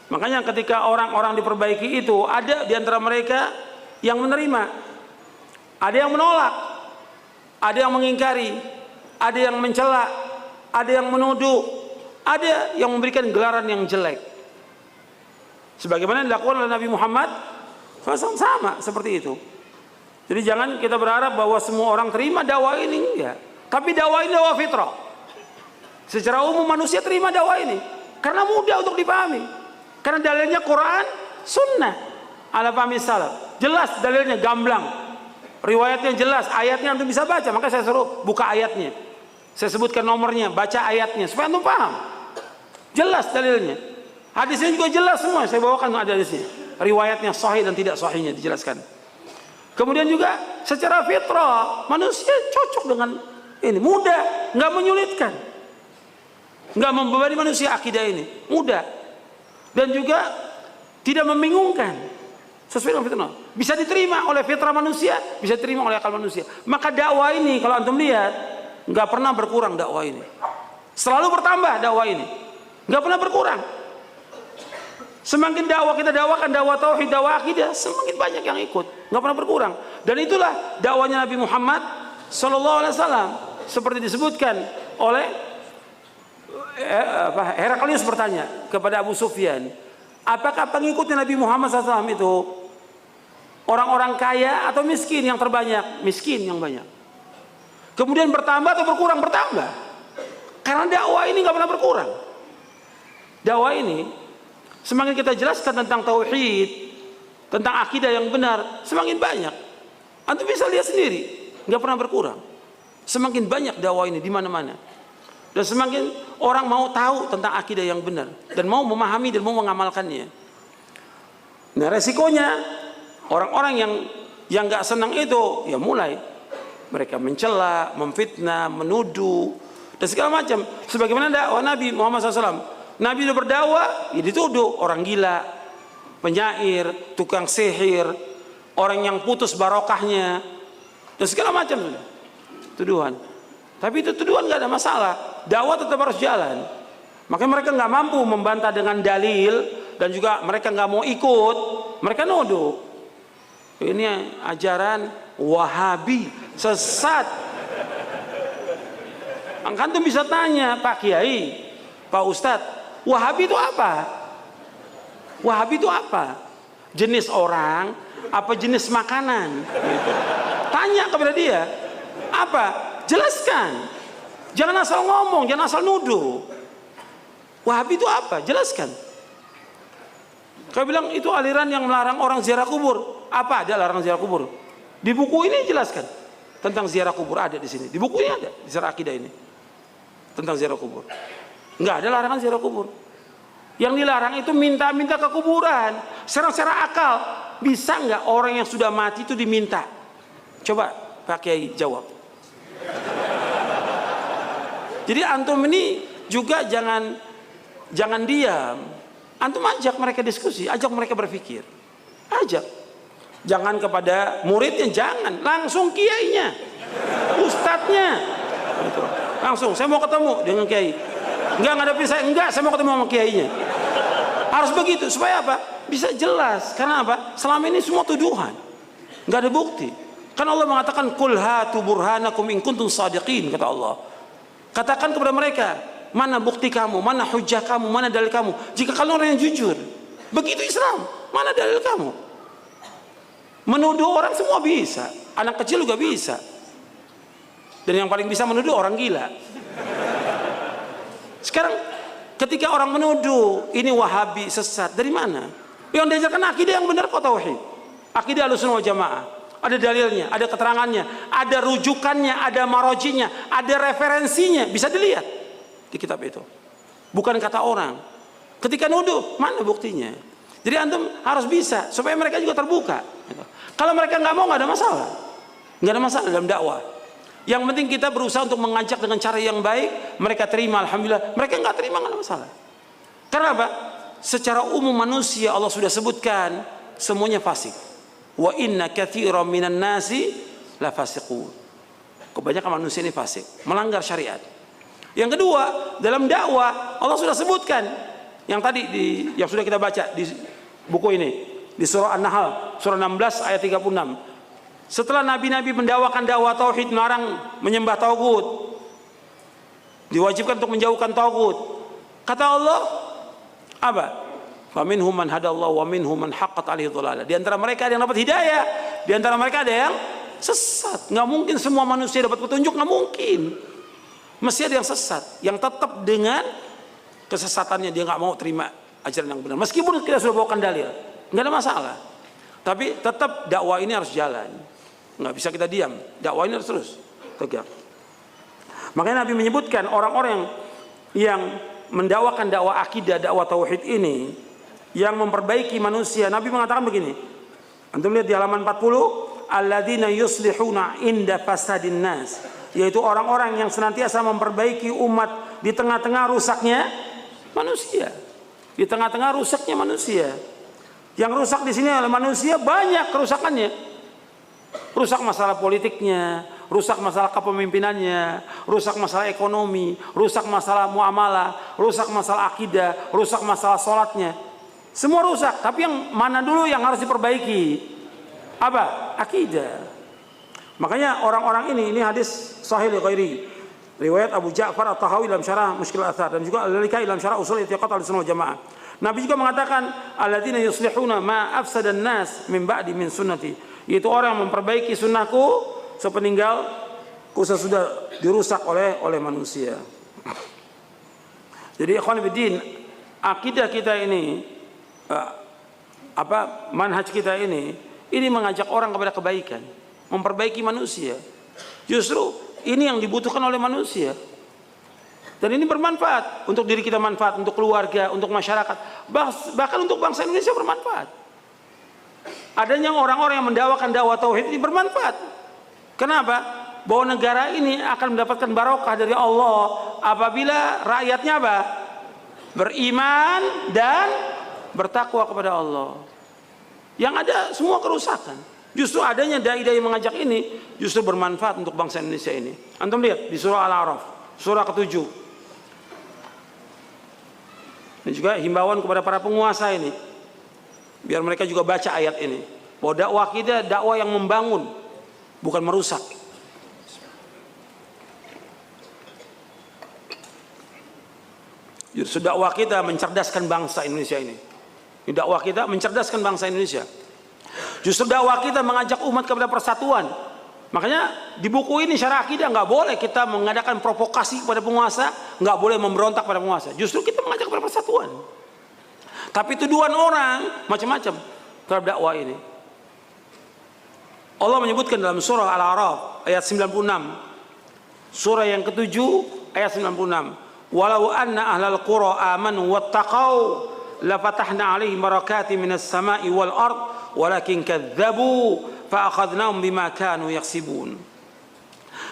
Makanya ketika orang-orang diperbaiki itu, ada di antara mereka yang menerima, ada yang menolak, ada yang mengingkari, ada yang mencela, ada yang menuduh, ada yang memberikan gelaran yang jelek. Sebagaimana dilakukan oleh Nabi Muhammad sama seperti itu. Jadi jangan kita berharap bahwa semua orang terima dakwah ini, enggak. Tapi dakwah ini dakwah fitrah. Secara umum manusia terima dakwah ini karena mudah untuk dipahami. Karena dalilnya Quran, Sunnah, ala fahmi salaf. Jelas dalilnya, gamblang. Riwayatnya jelas, ayatnya antum bisa baca. Maka saya suruh buka ayatnya. Saya sebutkan nomornya, baca ayatnya supaya antum paham. Jelas dalilnya. Hadisnya juga jelas semua. Saya bawakan ada di sini. Riwayatnya sahih dan tidak sahihnya dijelaskan. Kemudian juga secara fitrah manusia cocok dengan ini, mudah, nggak menyulitkan, nggak membebani manusia akidah ini, mudah. Dan juga tidak membingungkan, sesuai dengan fitrah. Bisa diterima oleh fitrah manusia, bisa diterima oleh akal manusia. Maka dakwah ini kalau antum lihat nggak pernah berkurang dakwah ini, selalu bertambah dakwah ini, nggak pernah berkurang. Semakin dakwah kita dakwakan, dakwah tauhid, dakwah akidah, semakin banyak yang ikut, nggak pernah berkurang. Dan itulah dakwahnya Nabi Muhammad SAW, seperti disebutkan oleh Heraklius bertanya kepada Abu Sufyan, apakah pengikutnya Nabi Muhammad SAW itu orang-orang kaya atau miskin yang terbanyak? Miskin yang banyak. Kemudian bertambah atau berkurang? Bertambah. Karena dakwah ini nggak pernah berkurang. Dakwah ini semakin kita jelaskan tentang tauhid, tentang akidah yang benar, semakin banyak. Antum bisa lihat sendiri, nggak pernah berkurang. Semakin banyak dakwah ini di mana-mana. Dan semakin orang mau tahu tentang akidah yang benar dan mau memahami dan mau mengamalkannya. Nah, resikonya orang-orang yang nggak senang itu ya mulai mereka mencela, memfitnah, menuduh dan segala macam. Sebagaimana dakwah Nabi Muhammad SAW. Nabi sudah berdakwah, ya dituduh orang gila, penyair, tukang sihir, orang yang putus barokahnya, dan segala macam tuduhan. Tapi itu tuduhan nggak ada masalah, dakwah tetap harus jalan. Makanya mereka nggak mampu membantah dengan dalil, dan juga mereka nggak mau ikut, mereka nuduh ini ajaran Wahabi sesat. Antum bisa tanya Pak Kiai, Pak Ustadz, Wahabi itu apa? Wahabi itu apa? Jenis orang apa jenis makanan? Tanya kepada dia, apa? Jelaskan. Jangan asal ngomong, jangan asal nuduh. Wahabi itu apa? Jelaskan. Kau bilang itu aliran yang melarang orang ziarah kubur. Apa ada larang ziarah kubur? Di buku ini jelaskan tentang ziarah kubur, ada di sini. Di buku ini ada, di Syarah Akidah ini tentang ziarah kubur. Enggak ada larangan ziarah kubur. Yang dilarang itu minta-minta ke kuburan. Secara akal, bisa nggak orang yang sudah mati itu diminta? Coba Pak Kiai jawab. Jadi antum ini juga jangan diam. Antum ajak mereka diskusi, ajak mereka berpikir. Ajak. Jangan kepada muridnya, jangan. Langsung kiainya, ustadznya. Gitu. Langsung, saya mau ketemu dengan kiai. Enggak ngadepin saya, enggak, saya mau ketemu sama kiainya. Harus begitu, supaya apa? Bisa jelas. Karena apa? Selama ini semua tuduhan, enggak ada bukti. Kan Allah mengatakan qul hatu burhanakum in kuntum shadiqin, kata Allah. Katakan kepada mereka, mana bukti kamu, mana hujah kamu, mana dalil kamu, jika kalian orang yang jujur. Begitu Islam, mana dalil kamu? Menuduh orang semua bisa, anak kecil juga bisa. Dan yang paling bisa menuduh orang gila. Sekarang ketika orang menuduh ini Wahabi sesat, dari mana? Yang diajarkan akidah yang benar kok tauhid. Akidah Ahlussunnah wal Jamaah. Ada dalilnya, ada keterangannya, ada rujukannya, ada marojinya, ada referensinya, bisa dilihat di kitab itu. Bukan kata orang. Ketika nuduh, mana buktinya? Jadi antum harus bisa supaya mereka juga terbuka. Kalau mereka nggak mau, nggak ada masalah. Nggak ada masalah dalam dakwah. Yang penting kita berusaha untuk mengajak dengan cara yang baik, mereka terima, alhamdulillah. Mereka nggak terima, nggak ada masalah. Karena apa? Secara umum manusia Allah sudah sebutkan semuanya fasik. Wa inna katsiran minan nasi la fasiqun. Kebanyakan manusia ini fasik, melanggar syariat. Yang kedua, dalam dakwah Allah sudah sebutkan yang tadi yang sudah kita baca di buku ini, di surah An-Nahl, surah 16 ayat 36. Setelah nabi-nabi mendakwakan dakwah tauhid, melarang menyembah tagut, diwajibkan untuk menjauhkan tagut. Kata Allah apa? Faminhum man hadallahu wa minhum man haqqat alaihi dhalalah. Di antara mereka ada yang dapat hidayah, di antara mereka ada yang sesat. Nggak mungkin semua manusia dapat petunjuk, nggak mungkin. Mesti ada yang sesat, yang tetap dengan kesesatannya dia nggak mau terima ajaran yang benar. Meskipun kita sudah bawakan dalil, nggak ada masalah. Tapi tetap dakwah ini harus jalan. Nggak bisa kita diam. Dakwah ini harus terus tegak. Makanya Nabi menyebutkan orang-orang yang mendakwakan dakwah akidah, dakwah tauhid ini, yang memperbaiki manusia. Nabi mengatakan begini. Antum lihat di halaman 40, alladzina yuslihuna inda fasadin nas, yaitu orang-orang yang senantiasa memperbaiki umat di tengah-tengah rusaknya manusia. Di tengah-tengah rusaknya manusia. Yang rusak di sini oleh manusia banyak kerusakannya. Rusak masalah politiknya, rusak masalah kepemimpinannya, rusak masalah ekonomi, rusak masalah muamalah, rusak masalah akidah, rusak masalah sholatnya. Semua rusak, tapi yang mana dulu yang harus diperbaiki? Apa? Akidah. Makanya orang-orang ini hadis sahih li ghairi. Riwayat Abu Ja'far At-Tahawi dalam syarah Mushkil Athar, dan juga Al-Lalikai dalam syarah Ushul I'tiqad Ahlussunnah wal Jamaah. Nabi juga mengatakan alladzina yuslihuna ma afsadan nas min ba'di min sunnati, yaitu orang yang memperbaiki sunnahku sepeninggalku sesudah dirusak oleh manusia. Jadi ikhwan fillah, akidah kita ini manhaj kita ini mengajak orang kepada kebaikan, memperbaiki manusia. Justru ini yang dibutuhkan oleh manusia. Dan ini bermanfaat untuk diri kita, manfaat untuk keluarga, untuk masyarakat, bahkan untuk bangsa Indonesia bermanfaat. Adanya orang-orang yang mendakwakan dakwah tauhid ini bermanfaat. Kenapa? Bahwa negara ini akan mendapatkan barokah dari Allah apabila rakyatnya apa? Beriman dan bertakwa kepada Allah. Yang ada semua kerusakan. Justru adanya dai-dai mengajak ini justru bermanfaat untuk bangsa Indonesia ini. Antum lihat di surah Al-A'raf, surah ke-7. Dan juga himbauan kepada para penguasa ini, biar mereka juga baca ayat ini. Bahwa dakwah kita dakwah yang membangun, bukan merusak. Justru dakwah kita mencerdaskan bangsa Indonesia ini. Dakwah kita mencerdaskan bangsa Indonesia. Justru dakwah kita mengajak umat kepada persatuan. Makanya di buku ini Syarah Akidah nggak boleh kita mengadakan provokasi kepada penguasa, nggak boleh memberontak pada penguasa. Justru kita mengajak kepada persatuan. Tapi tuduhan orang macam-macam terhadap dakwah ini. Allah menyebutkan dalam surah Al-A'raf ayat 96. Surah yang ke-7 ayat 96. Walau anna ahlal qura amanu wattaqau lafatahna 'alaihim barakatin minas sama'i wal ard walakin kadzdzabu fa akhadnahum bima kanu yaksibun.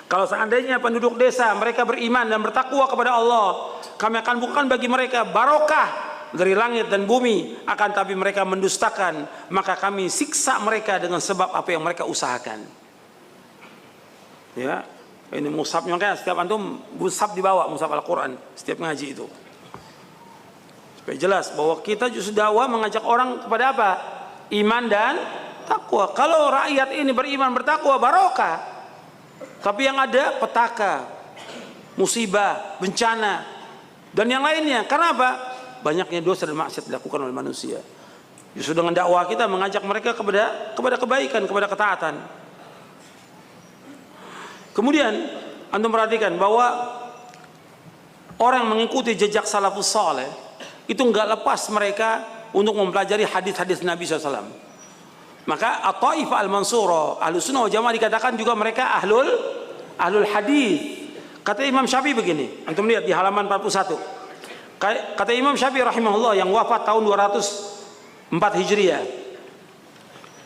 Kalau seandainya penduduk desa mereka beriman dan bertakwa kepada Allah, kami akan bukan bagi mereka barokah dari langit dan bumi, akan tapi mereka mendustakan, maka kami siksa mereka dengan sebab apa yang mereka usahakan. Ya, ini mushafnya kan setiap antum mushaf dibawa, mushaf Al-Qur'an setiap ngaji itu. Supaya jelas bahwa kita justru dakwah mengajak orang kepada apa? Iman dan takwa. Kalau rakyat ini beriman bertakwa barokah. Tapi yang ada petaka, musibah, bencana dan yang lainnya. Karena apa? Banyaknya dosa dan maksiat dilakukan oleh manusia. Justru dengan dakwah kita mengajak mereka kepada kebaikan, kepada ketaatan. Kemudian antum perhatikan bahwa orang mengikuti jejak salafus saleh itu enggak lepas mereka untuk mempelajari hadis-hadis Nabi SAW. Maka At-Taifah Al-Mansurah, Ahlus Sunnah wal Jamaah dikatakan juga mereka ahlul hadis. Kata Imam Syafi'i begini, antum lihat di halaman 41. Kata Imam Syafi'i rahimahullah yang wafat tahun 204 Hijriah,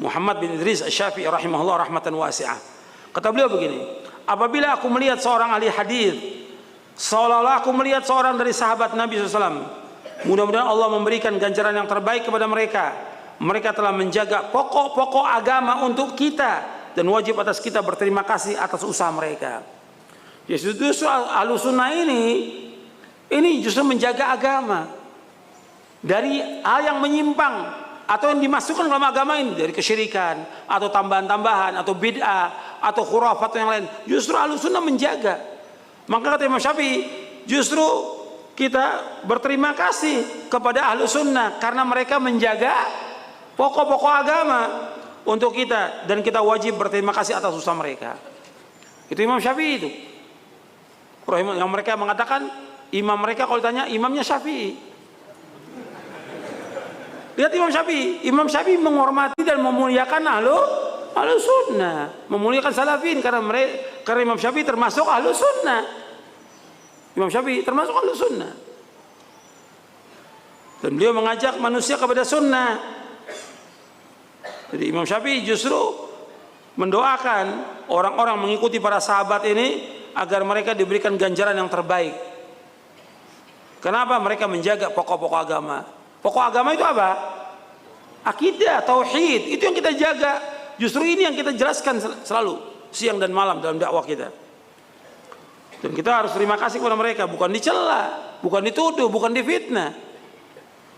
Muhammad bin Idris Asy-Syafi'i rahimahullah rahmatan wasi'ah. Kata beliau begini, apabila aku melihat seorang ahli hadis seolah-olah aku melihat seorang dari sahabat Nabi SAW, mudah-mudahan Allah memberikan ganjaran yang terbaik kepada mereka. Mereka telah menjaga pokok-pokok agama untuk kita dan wajib atas kita berterima kasih atas usaha mereka. Justru Ahlus Sunnah ini justru menjaga agama dari hal yang menyimpang atau yang dimasukkan dalam agama ini, dari kesyirikan atau tambahan-tambahan atau bid'ah atau khurafat atau yang lain. Justru Ahlus Sunnah menjaga. Maka kata Imam Syafi'i, justru kita berterima kasih kepada Ahlus Sunnah karena mereka menjaga pokok-pokok agama untuk kita dan kita wajib berterima kasih atas usaha mereka. Itu Imam Syafi'i itu. Yang mereka mengatakan imam mereka kalau ditanya imamnya Syafi'i. Lihat Imam Syafi'i menghormati dan memuliakan Ahlus Sunnah, memuliakan salafin karena Imam Syafi'i termasuk Ahlus Sunnah. Imam Syafi'i termasuk Ahlus Sunnah. Dan beliau mengajak manusia kepada sunnah. Jadi Imam Syafi'i justru mendoakan orang-orang mengikuti para sahabat ini agar mereka diberikan ganjaran yang terbaik. Kenapa? Mereka menjaga pokok-pokok agama. Pokok agama itu apa? Akidah, tauhid, itu yang kita jaga. Justru ini yang kita jelaskan selalu siang dan malam dalam dakwah kita. Dan kita harus terima kasih kepada mereka, bukan dicela, bukan dituduh, bukan difitnah.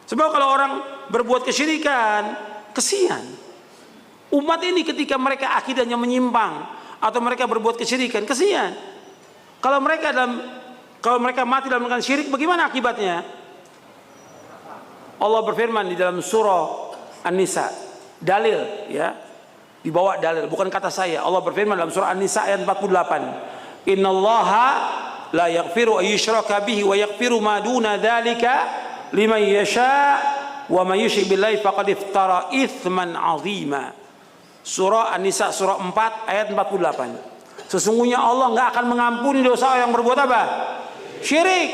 Sebab kalau orang berbuat kesyirikan, kesian. Umat ini ketika mereka akidahnya menyimpang atau mereka berbuat kesyirikan, kesian. Kalau mereka mati dalam melakukan syirik, bagaimana akibatnya? Allah berfirman di dalam surah An-Nisa, dalil ya, dibawa dalil, bukan kata saya. Allah berfirman dalam surah An-Nisa ayat 48, Innallaha la yaghfiru ayyushraka bihi wa yaghfiru ma duna dzalika liman yasha wa may yusyrik billahi faqad iftara itsman 'azima. Surah An-Nisa surah 4 ayat 48. Sesungguhnya Allah enggak akan mengampuni dosa yang berbuat apa? Syirik.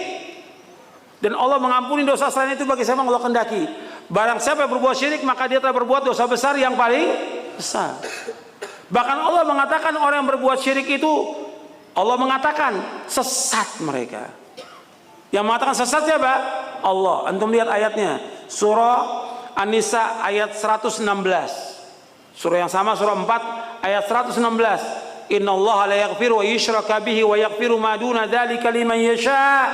Dan Allah mengampuni dosa selain itu bagi siapa Allah kehendaki. Barang siapa yang berbuat syirik maka dia telah berbuat dosa besar yang paling besar. Bahkan Allah mengatakan orang yang berbuat syirik itu, Allah mengatakan sesat mereka. Yang mengatakan sesat siapa? Allah. Antum lihat ayatnya. Surah An-Nisa ayat 116. Surah yang sama, surah 4 ayat 116. Innallaha la yaghfiru wa yushraka bihi wa yaghfiru ma duna dzalika liman yasha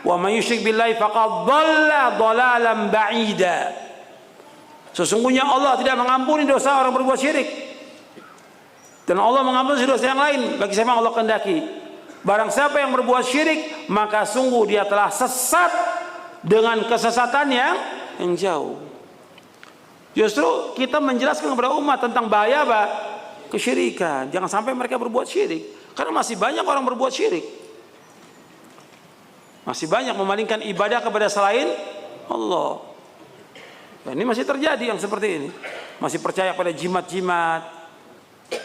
wa man yusyrik billahi faqad dhalla dhalalan ba'ida. Sesungguhnya Allah tidak mengampuni dosa orang berbuat syirik, dan Allah mengampuni dosa yang lain bagi siapa yang Allah kehendaki. Barang siapa yang berbuat syirik, maka sungguh dia telah sesat dengan kesesatan yang jauh. Justru kita menjelaskan kepada umat tentang bahaya apa? Kesyirikan. Jangan sampai mereka berbuat syirik, karena masih banyak orang berbuat syirik. Masih banyak memalingkan ibadah kepada selain Allah. Dan ini masih terjadi yang seperti ini. Masih percaya pada jimat-jimat.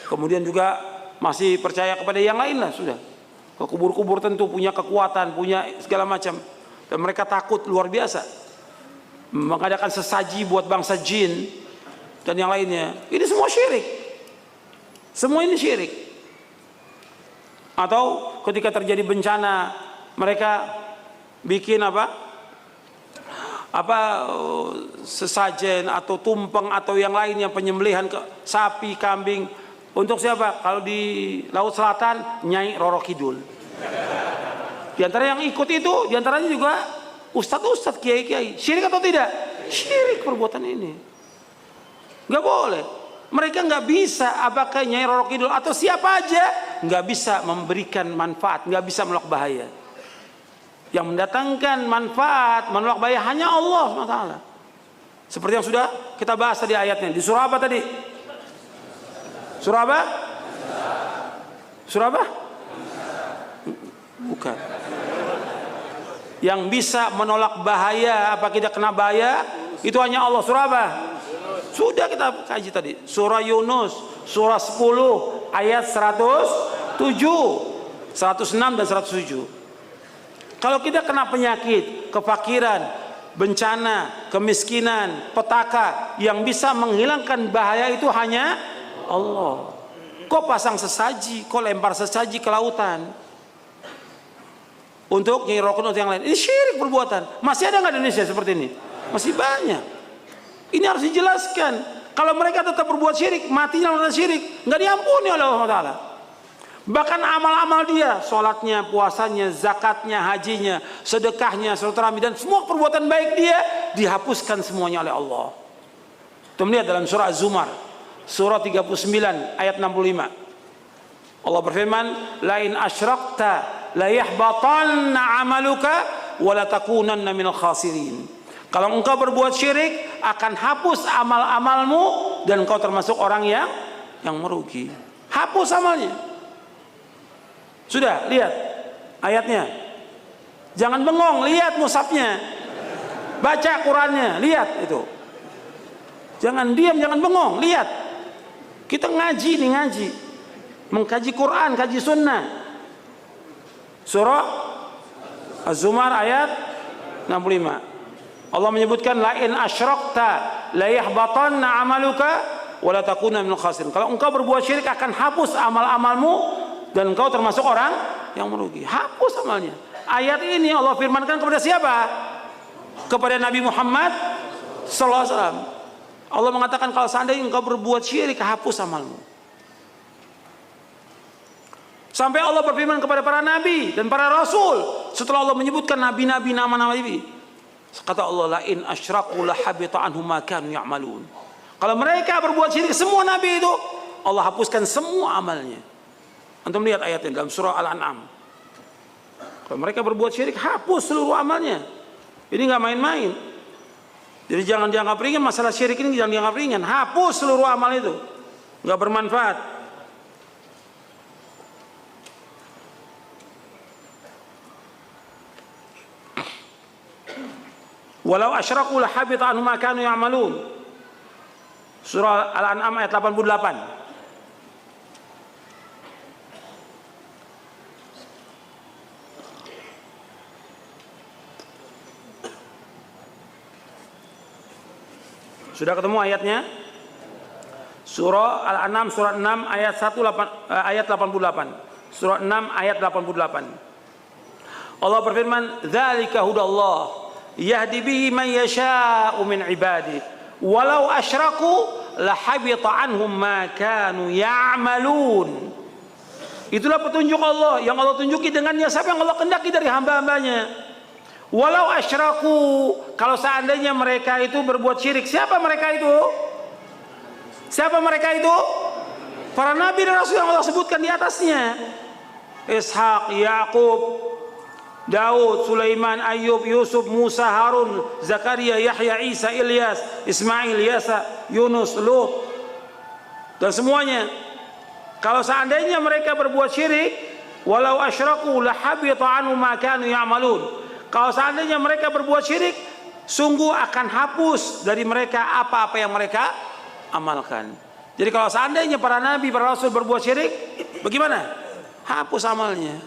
Kemudian juga masih percaya kepada yang lain lah sudah. Ke kubur-kubur tentu punya kekuatan, punya segala macam. Dan mereka takut luar biasa. Mengadakan sesaji buat bangsa jin dan yang lainnya. Ini semua syirik. Semua ini syirik. Atau ketika terjadi bencana, mereka bikin sesajen atau tumpeng atau yang lainnya, penyembelihan ke sapi, kambing. Untuk siapa? Kalau di Laut Selatan, Nyai Roro Kidul. Di antara yang ikut itu, di antaranya juga ustadz-ustadz, kiai-kiai. Syirik atau tidak? Syirik perbuatan ini. Nggak boleh. Mereka nggak bisa, apakah Nyai Roro Kidul atau siapa aja, nggak bisa memberikan manfaat, nggak bisa menolak bahaya. Yang mendatangkan manfaat, menolak bahaya hanya Allah SWT. Seperti yang sudah kita bahas tadi ayatnya. Di surah apa tadi? Surah apa? Surah apa? Bukan. Yang bisa menolak bahaya, apa kita kena bahaya, itu hanya Allah. Surah apa? Sudah kita kaji tadi. Surah Yunus, surah 10 ayat 107, 106 dan 107. Kalau kita kena penyakit, kefakiran, bencana, kemiskinan, petaka, yang bisa menghilangkan bahaya itu hanya Allah. Kok pasang sesaji, kok lempar sesaji ke lautan untuk Nyai Roro Kidul yang lain? Ini syirik perbuatan. Masih ada nggak di Indonesia seperti ini? Masih banyak. Ini harus dijelaskan. Kalau mereka tetap berbuat syirik, matinya dalam syirik, nggak diampuni oleh Allah Taala. Bahkan amal-amal dia, sholatnya, puasanya, zakatnya, hajinya, sedekahnya, silaturahmi, dan semua perbuatan baik dia dihapuskan semuanya oleh Allah. Kita melihat dalam surah Az-Zumar, surah 39 ayat 65. Allah berfirman, "Lain asyrakta la yahbatanna 'amaluka wa la takunanna minal khasirin." Kalau engkau berbuat syirik, akan hapus amal-amalmu dan engkau termasuk orang yang merugi. Hapus amalnya. Sudah, lihat ayatnya. Jangan bengong, lihat mushafnya. Baca Qurannya, lihat itu. Jangan diam, jangan bengong, lihat. Kita ngaji nih, ngaji. Mengkaji Quran, kaji sunnah. Surah Az-Zumar ayat 65. Allah menyebutkan, la in asyrakta la yahbatanna 'amaluka wa la takuna minal khasirin. Kalau engkau berbuat syirik, akan hapus amal-amalmu dan engkau termasuk orang yang merugi. Hapus amalnya. Ayat ini Allah firmankan kepada siapa? Kepada Nabi Muhammad sallallahu alaihi wasallam. Allah mengatakan, kalau seandainya engkau berbuat syirik, hapus amalmu. Sampai Allah berfirman kepada para nabi dan para rasul setelah Allah menyebutkan nabi-nabi, nama-nama nabi. Kata Allah, la in asyraku la habita anhum ma kanu ya'malun. Kalau mereka berbuat syirik, semua nabi itu Allah hapuskan semua amalnya. Antum lihat ayatnya dalam surah Al-An'am. Kalau mereka berbuat syirik, hapus seluruh amalnya. Ini nggak main-main. Jadi jangan dianggap ringan masalah syirik ini, jangan dianggap ringan. Hapus seluruh amal itu, nggak bermanfaat. Walau asyraku la habita anhum ma kanu ya'malun. Surah Al-An'am ayat 88. Sudah ketemu ayatnya? Surah Al-An'am surah 6 ayat 88. Surah 6 ayat 88. Allah berfirman, "Dzalika hudallah yahdi bihi man yasha'u min ibadihi walau asyraku la habita anhum ma kanu ya'malun. Itulah petunjuk Allah yang Allah tunjuki dengannya siapa yang Allah kehendaki dari hamba-hambanya. Walau asyraku, kalau seandainya mereka itu berbuat syirik, siapa mereka itu? Siapa mereka itu? Para nabi dan rasul yang Allah sebutkan di atasnya. Ishak, Yakub, Daud, Sulaiman, Ayub, Yusuf, Musa, Harun, Zakaria, Yahya, Isa, Ilyas, Ismail, Yasa, Yunus, Lut, dan semuanya. Kalau seandainya mereka berbuat syirik, walau asyraku la habita anhum ma kanu ya'malun. Kalau seandainya mereka berbuat syirik, sungguh akan hapus dari mereka apa-apa yang mereka amalkan. Jadi kalau seandainya para nabi, para rasul berbuat syirik, bagaimana? Hapus amalnya.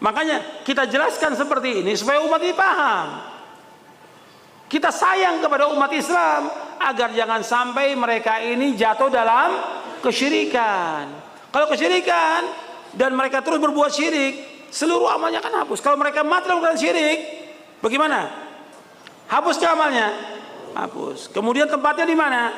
Makanya kita jelaskan seperti ini supaya umat ini paham. Kita sayang kepada umat Islam agar jangan sampai mereka ini jatuh dalam kesyirikan. Kalau kesyirikan dan mereka terus berbuat syirik, seluruh amalnya akan hapus. Kalau mereka mati dalam keadaan syirik, bagaimana? Hapus amalnya? Hapus. Kemudian tempatnya di mana?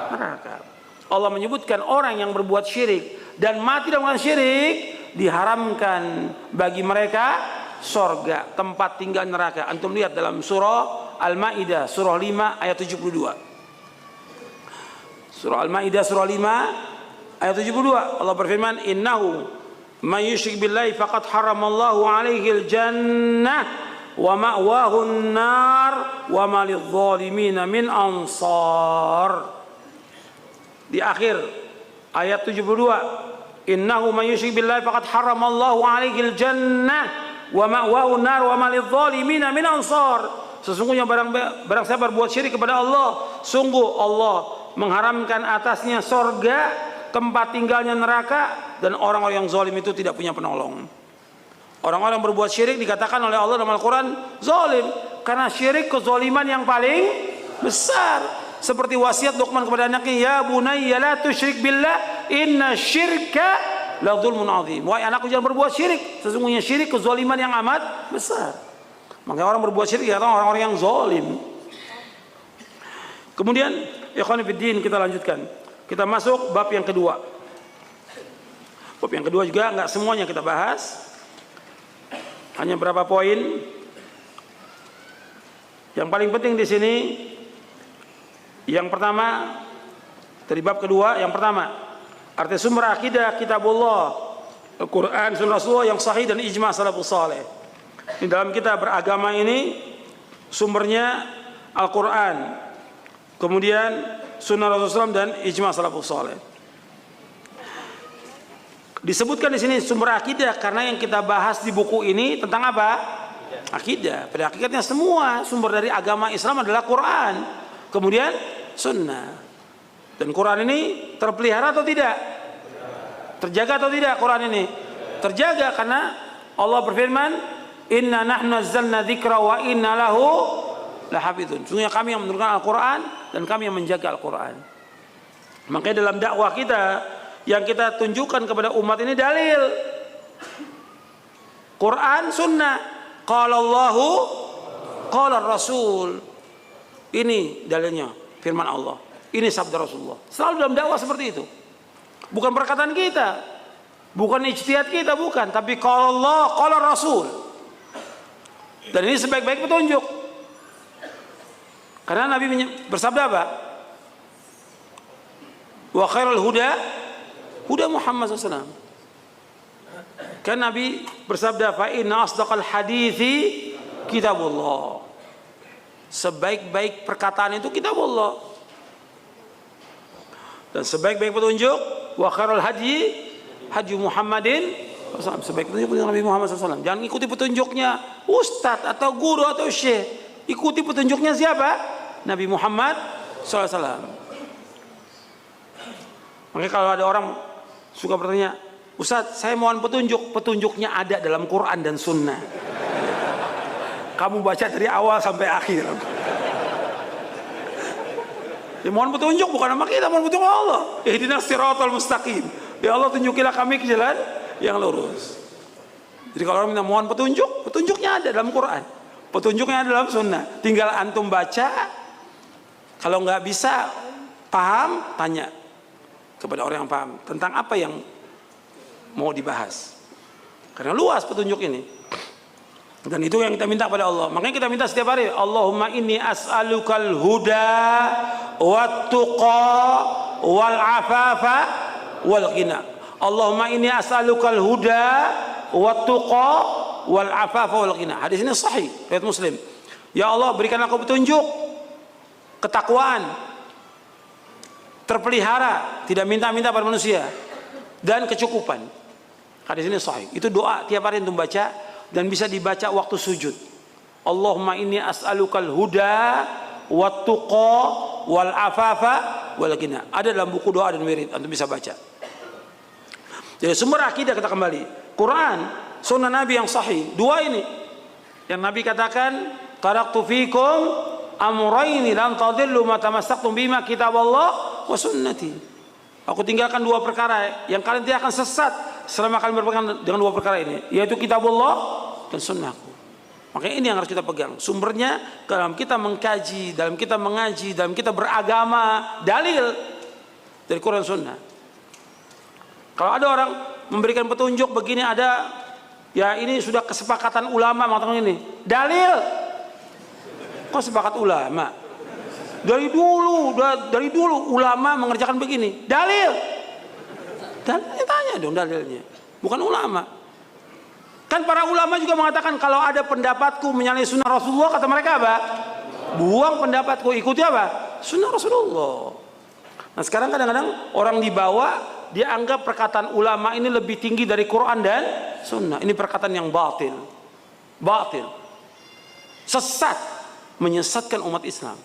Neraka. Allah menyebutkan orang yang berbuat syirik dan mati dalam keadaan syirik, diharamkan bagi mereka sorga, tempat tinggal neraka. Antum lihat dalam surah Al-Maidah, surah 5 ayat 72. Surah Al-Maidah surah 5 ayat 72, Allah berfirman, innahu may yusyrik billahi faqad haramallahu alaihil jannah wa ma'wahu an-nar wa ma lidh-dhalimin min ansar. Di akhir ayat 72, innahu may yusyrik billahi faqad haramallahu alaihil jannah wa ma'wahu an-nar wa ma lidh-dhalimin min ansar. Sesungguhnya barang siapa berbuat syirik kepada Allah, sungguh Allah mengharamkan atasnya sorga, tempat tinggalnya neraka, dan orang-orang yang zalim itu tidak punya penolong. Orang-orang yang berbuat syirik dikatakan oleh Allah dalam Al-Quran zalim, karena syirik kezaliman yang paling besar. Seperti wasiat Luqman kepada anaknya, ya bunayya la tusyrik billah inna syirka la dzulmun adzim. Wahai anakku, jangan berbuat syirik, sesungguhnya syirik kezaliman yang amat besar. Makanya orang berbuat syirik ya orang-orang yang zalim. Kemudian ikhwan fillah, kita lanjutkan. Kita masuk bab yang kedua. Bab yang kedua juga nggak semuanya kita bahas, hanya berapa poin. Yang paling penting di sini, yang pertama dari bab kedua, yang pertama arti sumber akidah kitabullah, Al-Quran, sunnah Rasulullah yang sahih dan ijma salafus saleh. Di dalam kita beragama ini sumbernya Al-Quran, kemudian sunnah Rasulullah dan ijma salafus saleh. Disebutkan di sini sumber akidah karena yang kita bahas di buku ini tentang apa? Akidah. Pada hakikatnya semua sumber dari agama Islam adalah Quran, kemudian sunnah. Dan Quran ini terpelihara atau tidak? Terjaga atau tidak Quran ini? Terjaga karena Allah berfirman, inna nahnu nazzalna dzikra wa inna lahu lahafizun. Sesungguhnya kami yang menurunkan Al-Quran dan kami yang menjaga Al-Quran. Makanya dalam dakwah kita yang kita tunjukkan kepada umat ini dalil Quran, sunnah, qala Allahu, qala Rasul. Ini dalilnya, firman Allah. Ini sabda Rasulullah. Selalu dalam dakwah seperti itu. Bukan perkataan kita, bukan ijtihad kita, bukan, tapi qala Allah, qala Rasul. Dan ini sebaik-baik petunjuk. Karena Nabi bersabda apa? Wa khairul huda huda Muhammad SAW. Kan Nabi bersabda, fa inna asdaqal hadithi kitabullah. Sebaik-baik perkataan itu kitabullah. Dan sebaik-baik petunjuk, wa khairul hadi hadi Muhammadin. Sebaik petunjuk Nabi Muhammad SAW. Jangan ikuti petunjuknya ustadz atau guru atau syekh. Ikuti petunjuknya siapa? Nabi Muhammad SAW. Makanya kalau ada orang suka bertanya, Ustaz, saya mohon petunjuk. Petunjuknya ada dalam Quran dan Sunnah. Kamu baca dari awal sampai akhir. Ya, mohon petunjuk bukan sama kita, mohon petunjuk Allah. Ihdinas siratal mustaqim. Ya Allah, tunjukilah kami ke jalan yang lurus. Jadi kalau orang minta mohon petunjuk, petunjuknya ada dalam Quran, petunjuknya ada dalam Sunnah. Tinggal antum baca. Kalau nggak bisa paham, tanya kepada orang yang paham tentang apa yang mau dibahas. Karena luas petunjuk ini. Dan itu yang kita minta kepada Allah. Makanya kita minta setiap hari, Allahumma inni as'alukal huda wat tuqa wal afafa wal ghina. Allahumma inni as'alukal huda wat tuqa wal afafa wal ghina. Hadis ini sahih, riwayat Muslim. Ya Allah, berikan aku petunjuk, ketakwaan, terpelihara, tidak minta-minta pada manusia, dan kecukupan. Hadis ini sahih. Itu doa tiap hari untuk baca dan bisa dibaca waktu sujud. Allahumma inni as'alukal huda wat tuqa wal afafa wal ghina. Ada dalam buku doa dan wirid, antum bisa baca. Jadi sumber akidah kita kembali Quran, sunnah Nabi yang sahih. Dua ini yang Nabi katakan, taraktu fikum amrayni lan tadillu ma tamassaktum bima kitaballah wa sunnati. Aku tinggalkan dua perkara yang kalian tidak akan sesat selama kalian berpegang dengan dua perkara ini, yaitu kitabullah dan sunnahku. Makanya ini yang harus kita pegang. Sumbernya dalam kita mengkaji, dalam kita mengaji, dalam kita beragama, dalil dari Quran Sunnah. Kalau ada orang memberikan petunjuk begini, ada ya ini sudah kesepakatan ulama mengatakan ini, dalil. Kok sepakat ulama? Dari dulu ulama mengerjakan begini, dalil. Dan tanya dong dalilnya, bukan ulama. Kan para ulama juga mengatakan kalau ada pendapatku menyalahi sunnah Rasulullah, kata mereka apa? Buang pendapatku, ikuti apa? Sunnah Rasulullah. Nah sekarang kadang-kadang orang dibawa, dia anggap perkataan ulama ini lebih tinggi dari Quran dan sunnah. Ini perkataan yang batil, sesat, menyesatkan umat Islam.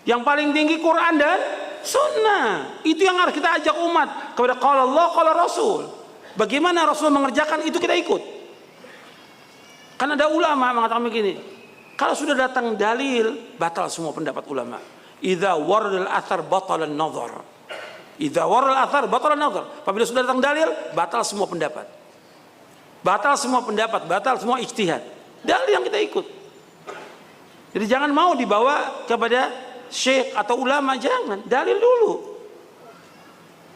Yang paling tinggi Quran dan sunnah. Itu yang harus kita ajak umat kepada qala Allah, qala Rasul. Bagaimana Rasul mengerjakan itu kita ikut. Kan ada ulama mengatakan begini, kalau sudah datang dalil, batal semua pendapat ulama. Idza waradal athar batalan nazar. Idza waradal athar batalan nazar. Apabila sudah datang dalil, batal semua pendapat. Batal semua pendapat, batal semua ijtihad. Dalil yang kita ikut. Jadi jangan mau dibawa kepada syekh atau ulama, jangan, dalil dulu.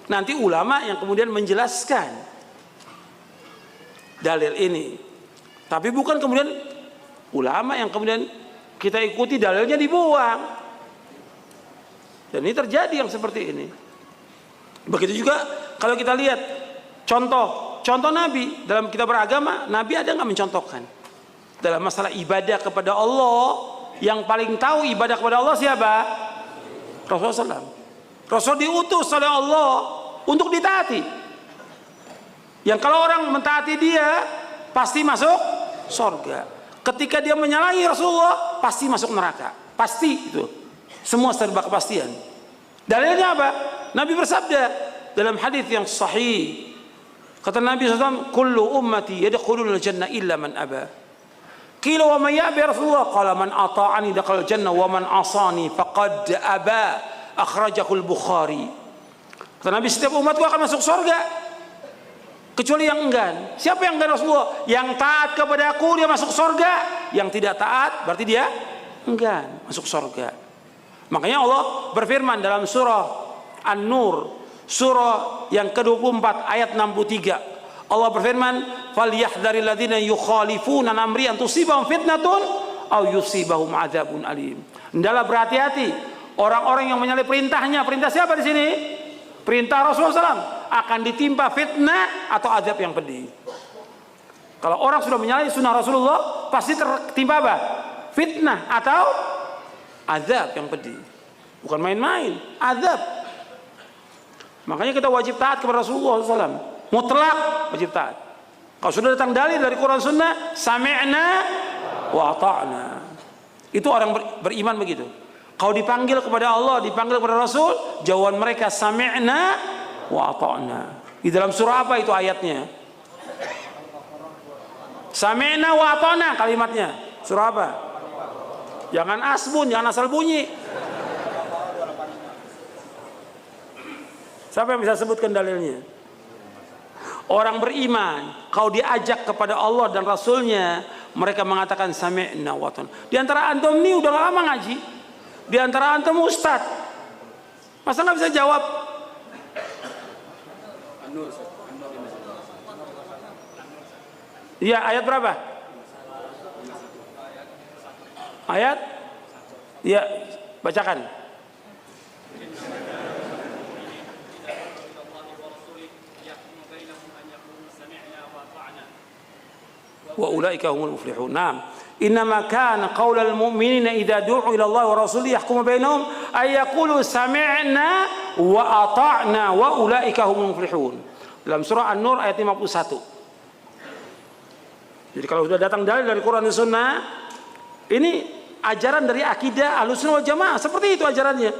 Nanti ulama yang kemudian menjelaskan dalil ini. Tapi bukan kemudian ulama yang kemudian kita ikuti dalilnya dibuang. Dan ini terjadi yang seperti ini. Begitu juga kalau kita lihat contoh Nabi dalam kita beragama, Nabi ada nggak mencontohkan dalam masalah ibadah kepada Allah? Yang paling tahu ibadah kepada Allah siapa? Rasulullah SAW. Rasul diutus oleh Allah untuk ditaati. Yang kalau orang mentaati dia pasti masuk surga. Ketika dia menyalahi Rasulullah pasti masuk neraka. Pasti itu. Semua serba kepastian. Dalilnya apa? Nabi bersabda dalam hadis yang sahih. Kata Nabi SAW, kullu ummati yadkhulul jannah illa man aba. Qila wa man ya'ba Rasulullah? Qala man ata'ani dakhala jannah wa man asani faqad aba. Akhrajahul Bukhari. Kata Nabi, setiap umatku akan masuk surga kecuali yang enggan. Siapa yang enggan Rasulullah? Yang taat kepada aku dia masuk surga. Yang tidak taat berarti dia enggan masuk surga. Makanya Allah berfirman dalam surah An-Nur, surah yang ke-24 ayat 63. Allah berfirman, "Falyahdharil ladzina yukhalifuna an amri an tusibahum fitnatun aw yusibahum adzabun alim." Hendaklah berhati-hati orang-orang yang menyalahi perintahnya. Perintah siapa di sini? Perintah Rasulullah SAW. Akan ditimpa fitnah atau azab yang pedih. Kalau orang sudah menyalahi sunnah Rasulullah, pasti tertimpa apa? Fitnah atau azab yang pedih. Bukan main-main, azab. Makanya kita wajib taat kepada Rasulullah SAW. Mutlak wajib taat. Kalau sudah datang dalil dari Quran Sunnah, sami'na wa ata'na. Itu orang beriman begitu. Kalau dipanggil kepada Allah, dipanggil kepada Rasul, jawaban mereka sami'na wa ata'na. Di dalam surah apa itu ayatnya? Sami'na wa ata'na kalimatnya. Surah apa? Jangan asbun, jangan asal bunyi. Siapa yang bisa sebutkan dalilnya? Orang beriman, kalau diajak kepada Allah dan Rasulnya, mereka mengatakan sami'na wa ata'na. Di antara antum ini udah lama ngaji. Di antara antum ustaz. Masa nggak bisa jawab? Iya, ayat berapa? Ayat? Iya, bacakan. Wa ulaika humul muflihun. Naam. Innama kana qaulal mu'minina idza du'u ila Allah wa rasulih yahkumu bainahum ay yaqulu sami'na wa ata'na wa ulaika humul muflihun. Dalam surah An-Nur ayat 51. Jadi kalau sudah datang dalil dari Quran dan Sunnah, ini ajaran dari akidah Ahlussunnah wal Jamaah, seperti itu ajarannya.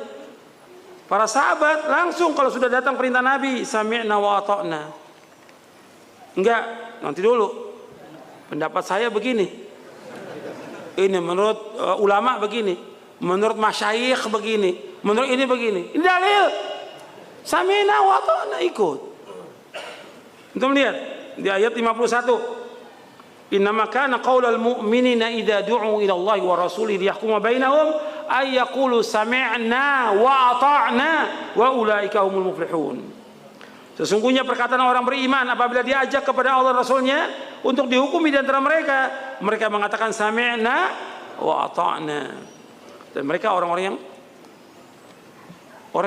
Para sahabat langsung kalau sudah datang perintah Nabi, sami'na wa ata'na. Enggak, nanti dulu. Pendapat saya begini. Ini menurut ulama begini, menurut masyayikh begini, menurut ini begini. Ini dalil. Sami'na wa ata'na, ikut. Untuk melihat di ayat 51. Innama kana qaulal mu'minina idza du'u ila Allah wa rasulih liyahkuma bainahum ay yaqulu sami'na wa ata'na wa ulaika humul muflihun. Sesungguhnya perkataan orang beriman apabila diajak kepada Allah Rasulnya untuk dihukumi di antara mereka, mereka mengatakan sami'na wa ata'na. Dan mereka orang-orang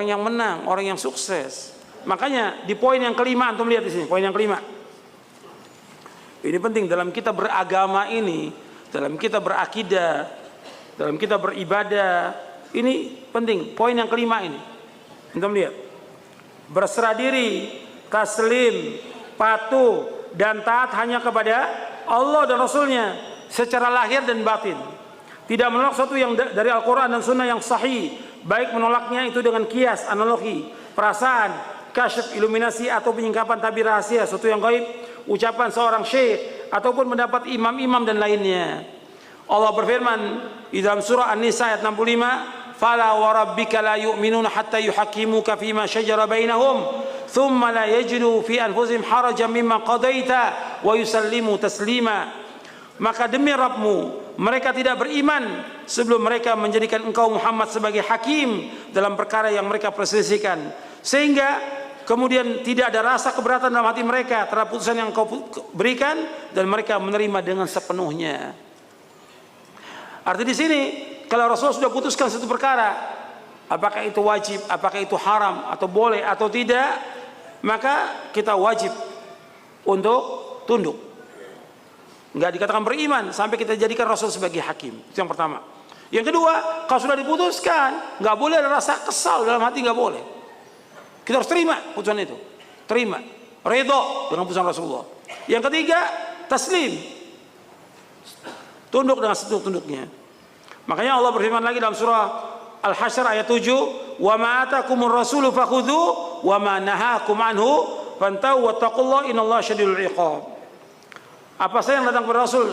yang menang, orang yang sukses. Makanya di poin yang kelima, antum lihat di sini, poin yang kelima. Ini penting dalam kita beragama ini, dalam kita berakidah, dalam kita beribadah. Ini penting, poin yang kelima ini. Antum lihat. Berserah diri, taslim, patuh dan taat hanya kepada Allah dan Rasulnya secara lahir dan batin. Tidak menolak sesuatu yang dari Al-Quran dan Sunnah yang sahih, baik menolaknya itu dengan kias, analogi, perasaan, kasyaf, iluminasi atau penyingkapan tabir rahasia, sesuatu yang gaib, ucapan seorang syekh ataupun pendapat imam-imam dan lainnya. Allah berfirman di dalam surah An-Nisa ayat 65, "Fala wa rabbika la yu'minuna hatta yuhaqqimuka fima shajara bainahum, thumma la yajidu fi anfusihim harajan mimma qadaita wa yusallimu taslima." Maka demi Rabbmu, mereka tidak beriman sebelum mereka menjadikan engkau Muhammad sebagai hakim dalam perkara yang mereka perselisihkan, sehingga kemudian tidak ada rasa keberatan dalam hati mereka terhadap putusan yang kau berikan dan mereka menerima dengan sepenuhnya. Arti di sini, kalau Rasul sudah putuskan satu perkara, apakah itu wajib, apakah itu haram atau boleh atau tidak, maka kita wajib untuk tunduk. Enggak dikatakan beriman sampai kita jadikan Rasul sebagai hakim. Itu yang pertama. Yang kedua, kalau sudah diputuskan, enggak boleh ada rasa kesal dalam hati, enggak boleh. Kita harus terima putusan itu. Terima. Ridho dengan putusan Rasulullah. Yang ketiga, taslim. Tunduk dengan setunduk-tunduknya. Makanya Allah berfirman lagi dalam surah Al-Hasyr ayat 7, "Wa ma atakumur rasulu fakhudhu wa ma nahakum anhu fantahu wattaqullaha innallaha syadidul iqab." Apa saja yang datang kepada Rasul,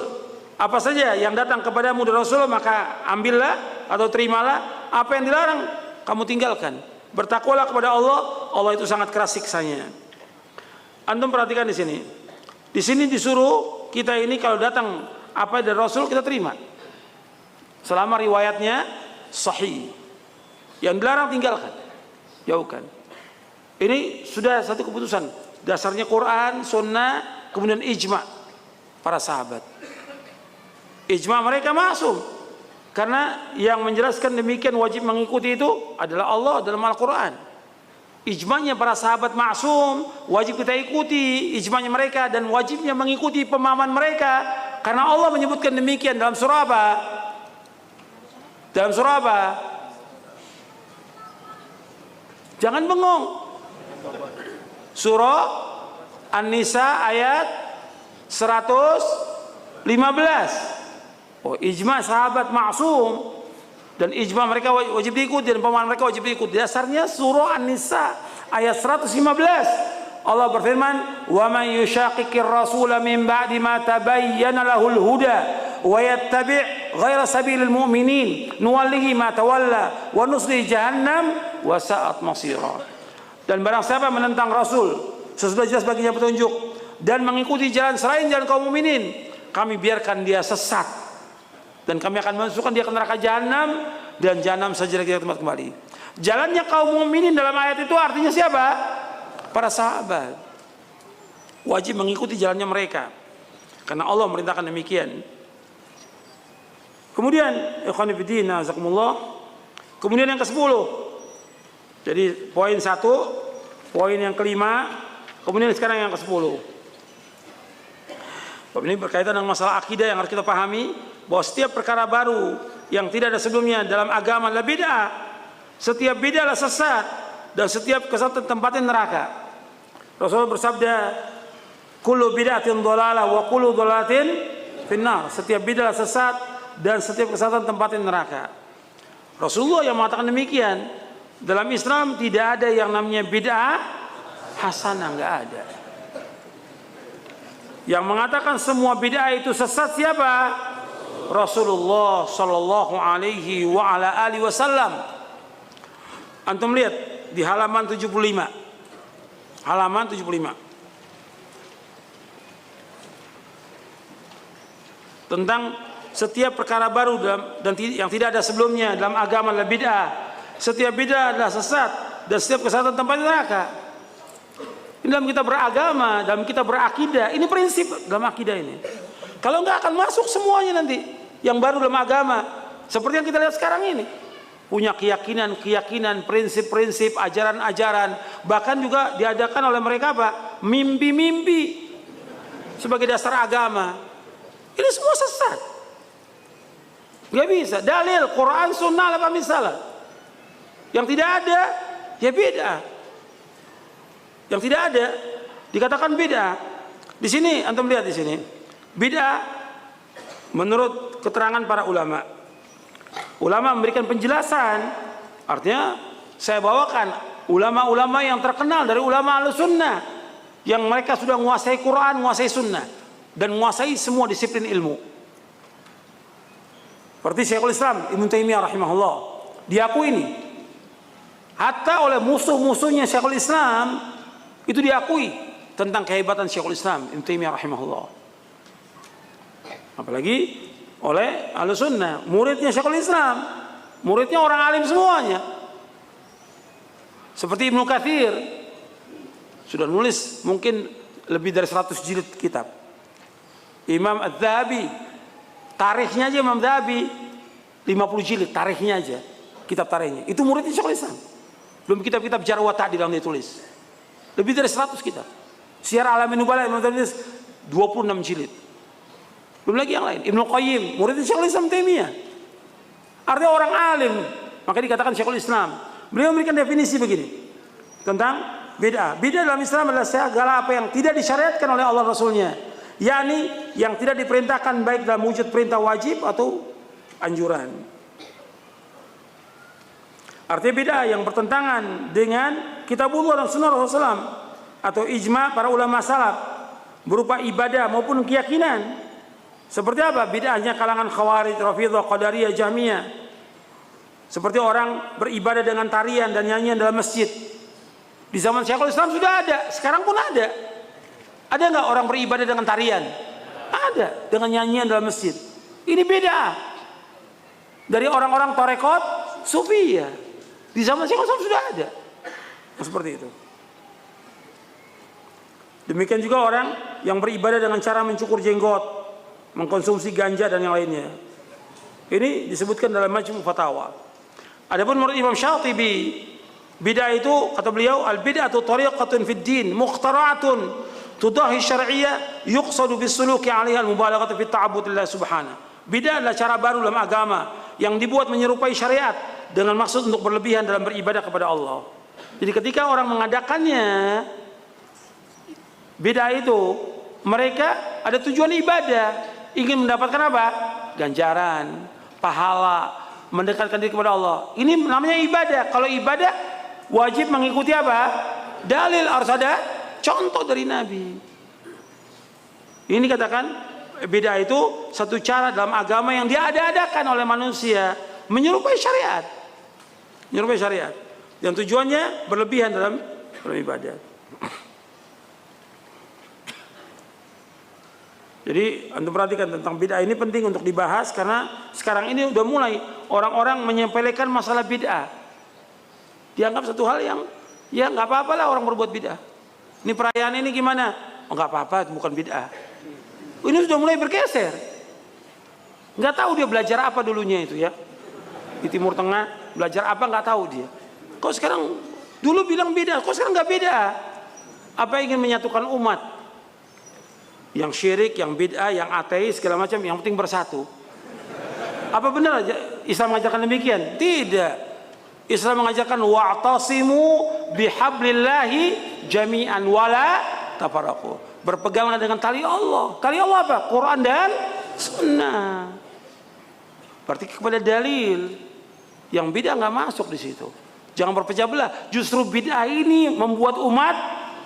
apa saja yang datang kepadamu dari Rasul, maka ambillah atau terimalah. Apa yang dilarang, kamu tinggalkan. Bertakwalah kepada Allah, Allah itu sangat keras siksanya. Antum perhatikan di sini. Di sini disuruh kita ini kalau datang apa dari Rasul kita terima. Selama riwayatnya sahih. Yang dilarang tinggalkan, jauhkan. Ini sudah satu keputusan. Dasarnya Quran, Sunnah, kemudian ijma para sahabat. Ijma mereka masuk. Karena yang menjelaskan demikian wajib mengikuti itu adalah Allah dalam Al-Quran. Ijma'nya para sahabat maksum, wajib kita ikuti ijma'nya mereka dan wajibnya mengikuti pemahaman mereka. Karena Allah menyebutkan demikian dalam surah apa? Dalam surah apa? Jangan bengong. Surah An-Nisa ayat 115. Oh, ijma sahabat maksum dan ijma mereka wajib diikuti dan pemahaman mereka wajib diikuti. Dasarnya surah An-Nisa ayat 115. Allah berfirman, "Wa man yushaqiqir rasula min ba'di ma tabayyana lahul huda wa yattabi' ghaira sabilil mu'minin nuwallihi ma tawalla wa nuslihi jahannam wa sa'at masira." Dan barang siapa menentang Rasul sesudah jelas baginya petunjuk dan mengikuti jalan selain jalan kaum mukminin, kami biarkan dia sesat dan kami akan masukkan dia ke neraka jahanam dan jahanam saja dia tempat kembali. Jalannya kaum mukminin dalam ayat itu artinya siapa? Para sahabat. Wajib mengikuti jalannya mereka, karena Allah merintahkan demikian. Kemudian ikhwan fillah, jazakumullah. Kemudian yang ke-10. Jadi poin 1, poin yang kelima, kemudian sekarang yang ke-10. Ini berkaitan dengan masalah akidah yang harus kita pahami, bahwa setiap perkara baru yang tidak ada sebelumnya dalam agama adalah bid'ah. Setiap bid'ah adalah sesat, dan setiap kesesatan tempatnya neraka. Rasulullah bersabda, kullu bid'atin dhalalah wa kullu dhalalatin finnar. Setiap bid'ah adalah sesat dan setiap kesesatan tempatnya neraka. Rasulullah yang mengatakan demikian. Dalam Islam tidak ada yang namanya bid'ah hasanah, enggak ada. Yang mengatakan semua bid'ah itu sesat siapa? Rasulullah sallallahu alaihi wa ala alihi wasallam. Antum lihat di halaman 75. Halaman 75. Tentang setiap perkara baru dan yang tidak ada sebelumnya dalam agama adalah bid'ah. Setiap bid'ah adalah sesat dan setiap kesesatan tempatnya neraka. Ini dalam kita beragama, dalam kita berakidah, ini prinsip dalam akidah ini. Kalau enggak akan masuk semuanya nanti yang baru dalam agama, seperti yang kita lihat sekarang ini. Punya keyakinan, prinsip-prinsip, ajaran-ajaran, bahkan juga diadakan oleh mereka apa? Mimpi-mimpi sebagai dasar agama. Ini semua sesat. Gak bisa. Dalil Quran, Sunnah, apa misalnya? Yang tidak ada, ya bid'ah. Yang tidak ada, dikatakan bid'ah. Di sini, antum lihat di sini, bid'ah menurut keterangan para ulama. Ulama memberikan penjelasan. Artinya, saya bawakan ulama-ulama yang terkenal dari ulama Ahlussunnah, yang mereka sudah menguasai Quran, menguasai Sunnah, dan menguasai semua disiplin ilmu. Seperti Syekhul Islam Ibnu Taimiyah rahimahullah, diakui ini. Hatta oleh musuh-musuhnya Syekhul Islam itu diakui tentang kehebatan Syekhul Islam Ibnu Taimiyah rahimahullah. Apalagi oleh Ahlussunnah, muridnya Syekhul Islam, muridnya orang alim semuanya. Seperti Ibnu Katsir sudah nulis mungkin lebih dari 100 jilid kitab. Imam Az-Zahabi, tarikhnya aja Imam Az-Zahabi 50 jilid, tarikhnya aja, kitab tarikhnya. Itu muridnya Syekhul Islam. Belum kitab-kitab Jarh wa Ta'dil yang ditulis. Lebih dari 100 kitab. Syiar Alamin Nubala Imam Az-Zahabi 26 jilid. Belum lagi yang lain. Ibnu Qayyim, muridnya Syekhul Islam Taimiyah. Artinya orang alim, maka dikatakan Syekhul Islam. Beliau memberikan definisi begini tentang bid'ah. Bid'ah dalam Islam adalah segala apa yang tidak disyariatkan oleh Allah Rasulnya, yakni yang tidak diperintahkan baik dalam wujud perintah wajib atau anjuran. Artinya bid'ah yang bertentangan dengan kitabullah dan sunnah Rasulullah SAW atau ijma para ulama salaf berupa ibadah maupun keyakinan. Seperti apa? Bid'ahnya kalangan Khawarij, Rafidhah, Qadariyah, Jahmiyah. Seperti orang beribadah dengan tarian dan nyanyian dalam masjid. Di zaman Syekhul Islam sudah ada, sekarang pun ada. Ada nggak orang beribadah dengan tarian? Ada, dengan nyanyian dalam masjid. Ini beda dari orang-orang tarekat Sufiyah. Di zaman Syekhul Islam sudah ada. Seperti itu. Demikian juga orang yang beribadah dengan cara mencukur jenggot, mengkonsumsi ganja dan yang lainnya. Ini disebutkan dalam Majmu' Fatawa. Adapun menurut Imam Syatibi, bid'ah itu kata beliau, al-bid'atu tariqatun fid din mukhtara'atun tudahi syar'iyyah yuqsadu bis-suluki 'alaiha al-mubalaghatu fi ta'abbudillah subhanahu. Bid'ah adalah cara baru dalam agama yang dibuat menyerupai syariat dengan maksud untuk berlebihan dalam beribadah kepada Allah. Jadi ketika orang mengadakannya bid'ah itu, mereka ada tujuan ibadah, ingin mendapatkan apa? Ganjaran, pahala, mendekatkan diri kepada Allah. Ini namanya ibadah. Kalau ibadah wajib mengikuti apa? Dalil, harus ada contoh dari Nabi. Ini katakan bid'ah itu satu cara dalam agama yang diada-adakan oleh manusia menyerupai syariat. Menyerupai syariat. Yang tujuannya berlebihan dalam ibadah. Jadi antum perhatikan tentang bid'ah ini penting untuk dibahas, karena sekarang ini udah mulai orang-orang menyepelekan masalah bid'ah. Dianggap satu hal yang ya nggak apa-apa lah orang berbuat bid'ah. Ini perayaan ini gimana? Oh, nggak apa-apa, bukan bid'ah. Ini sudah mulai bergeser. Nggak tahu dia belajar apa dulunya itu ya. Di Timur Tengah belajar apa nggak tahu dia. Kok sekarang dulu bilang bid'ah, kok sekarang nggak bid'ah? Apa ingin menyatukan umat? Yang syirik, yang bid'ah, yang ateis segala macam, yang penting bersatu. Apa benar Islam mengajarkan demikian? Tidak. Islam mengajarkan wa'tasimu bihablillahi jami'an wala tafarraqu. Berpeganglah dengan tali Allah. Tali Allah apa? Quran dan Sunnah. Berarti kepada dalil. Yang bid'ah nggak masuk di situ. Jangan berpecah belah. Justru bid'ah ini membuat umat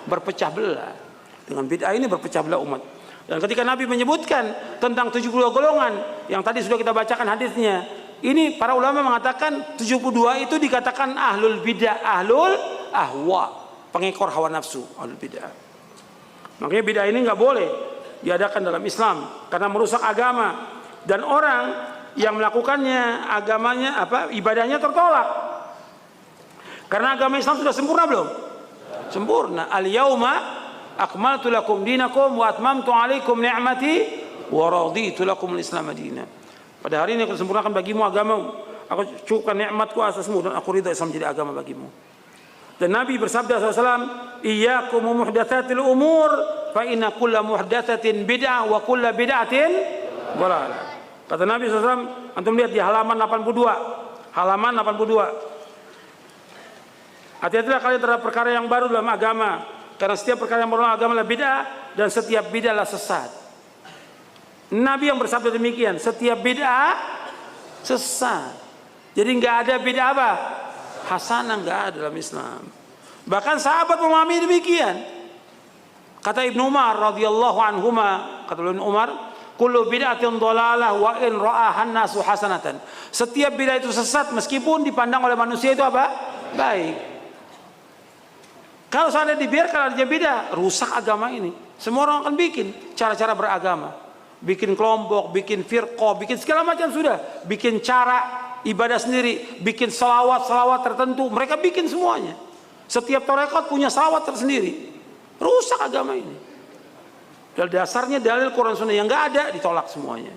berpecah belah. Dengan bid'ah ini berpecah belah umat. Dan ketika Nabi menyebutkan tentang 72 golongan yang tadi sudah kita bacakan hadisnya, ini para ulama mengatakan 72 itu dikatakan ahlul bid'ah, ahlul ahwa, pengekor hawa nafsu, ahlul bid'ah. Makanya bid'ah ini nggak boleh diadakan dalam Islam karena merusak agama, dan orang yang melakukannya agamanya ibadahnya tertolak. Karena agama Islam sudah sempurna belum? Sempurna. Al-yauma akmaltu lakum dinakum wa atmamtu alaikum ni'mati wa raditu lakum al-islam madina. Pada hari ini aku sempurnakan bagimu agamamu, aku cukupkan nikmatku atasmu, dan aku ridha Islam menjadi agama bagimu. Dan Nabi bersabda SAW, iyyakum muhdatsatil umur fa inna kulla muhdatsatin bid'ah wa kulla bid'atin dhalalah. Kata Nabi SAW, antum lihat di halaman 82. Halaman 82. Hati-hatilah kalian terhadap perkara yang baru dalam agama, karena setiap perkara yang baru dalam agama adalah bid'ah, dan setiap bid'ah adalah sesat. Nabi yang bersabda demikian, setiap bid'ah sesat. Jadi nggak ada bid'ah apa? Hasanah, nggak ada dalam Islam. Bahkan sahabat memahami demikian. Kata Ibnu Umar radhiyallahu anhuma, kata Ibnu Umar, kullu bid'atin dhalalah wa in ra'ahan nasu hasanatan. Setiap bid'ah itu sesat meskipun dipandang oleh manusia itu apa? Baik. Kalau seandainya dibiarkan ada bid'ah, rusak agama ini. Semua orang akan bikin cara-cara beragama. Bikin kelompok, bikin firqah, bikin segala macam sudah. Bikin cara ibadah sendiri, bikin salawat tertentu. Mereka bikin semuanya. Setiap tarekat punya salawat tersendiri. Rusak agama ini. Dan dasarnya dalil Quran Sunnah yang nggak ada ditolak semuanya.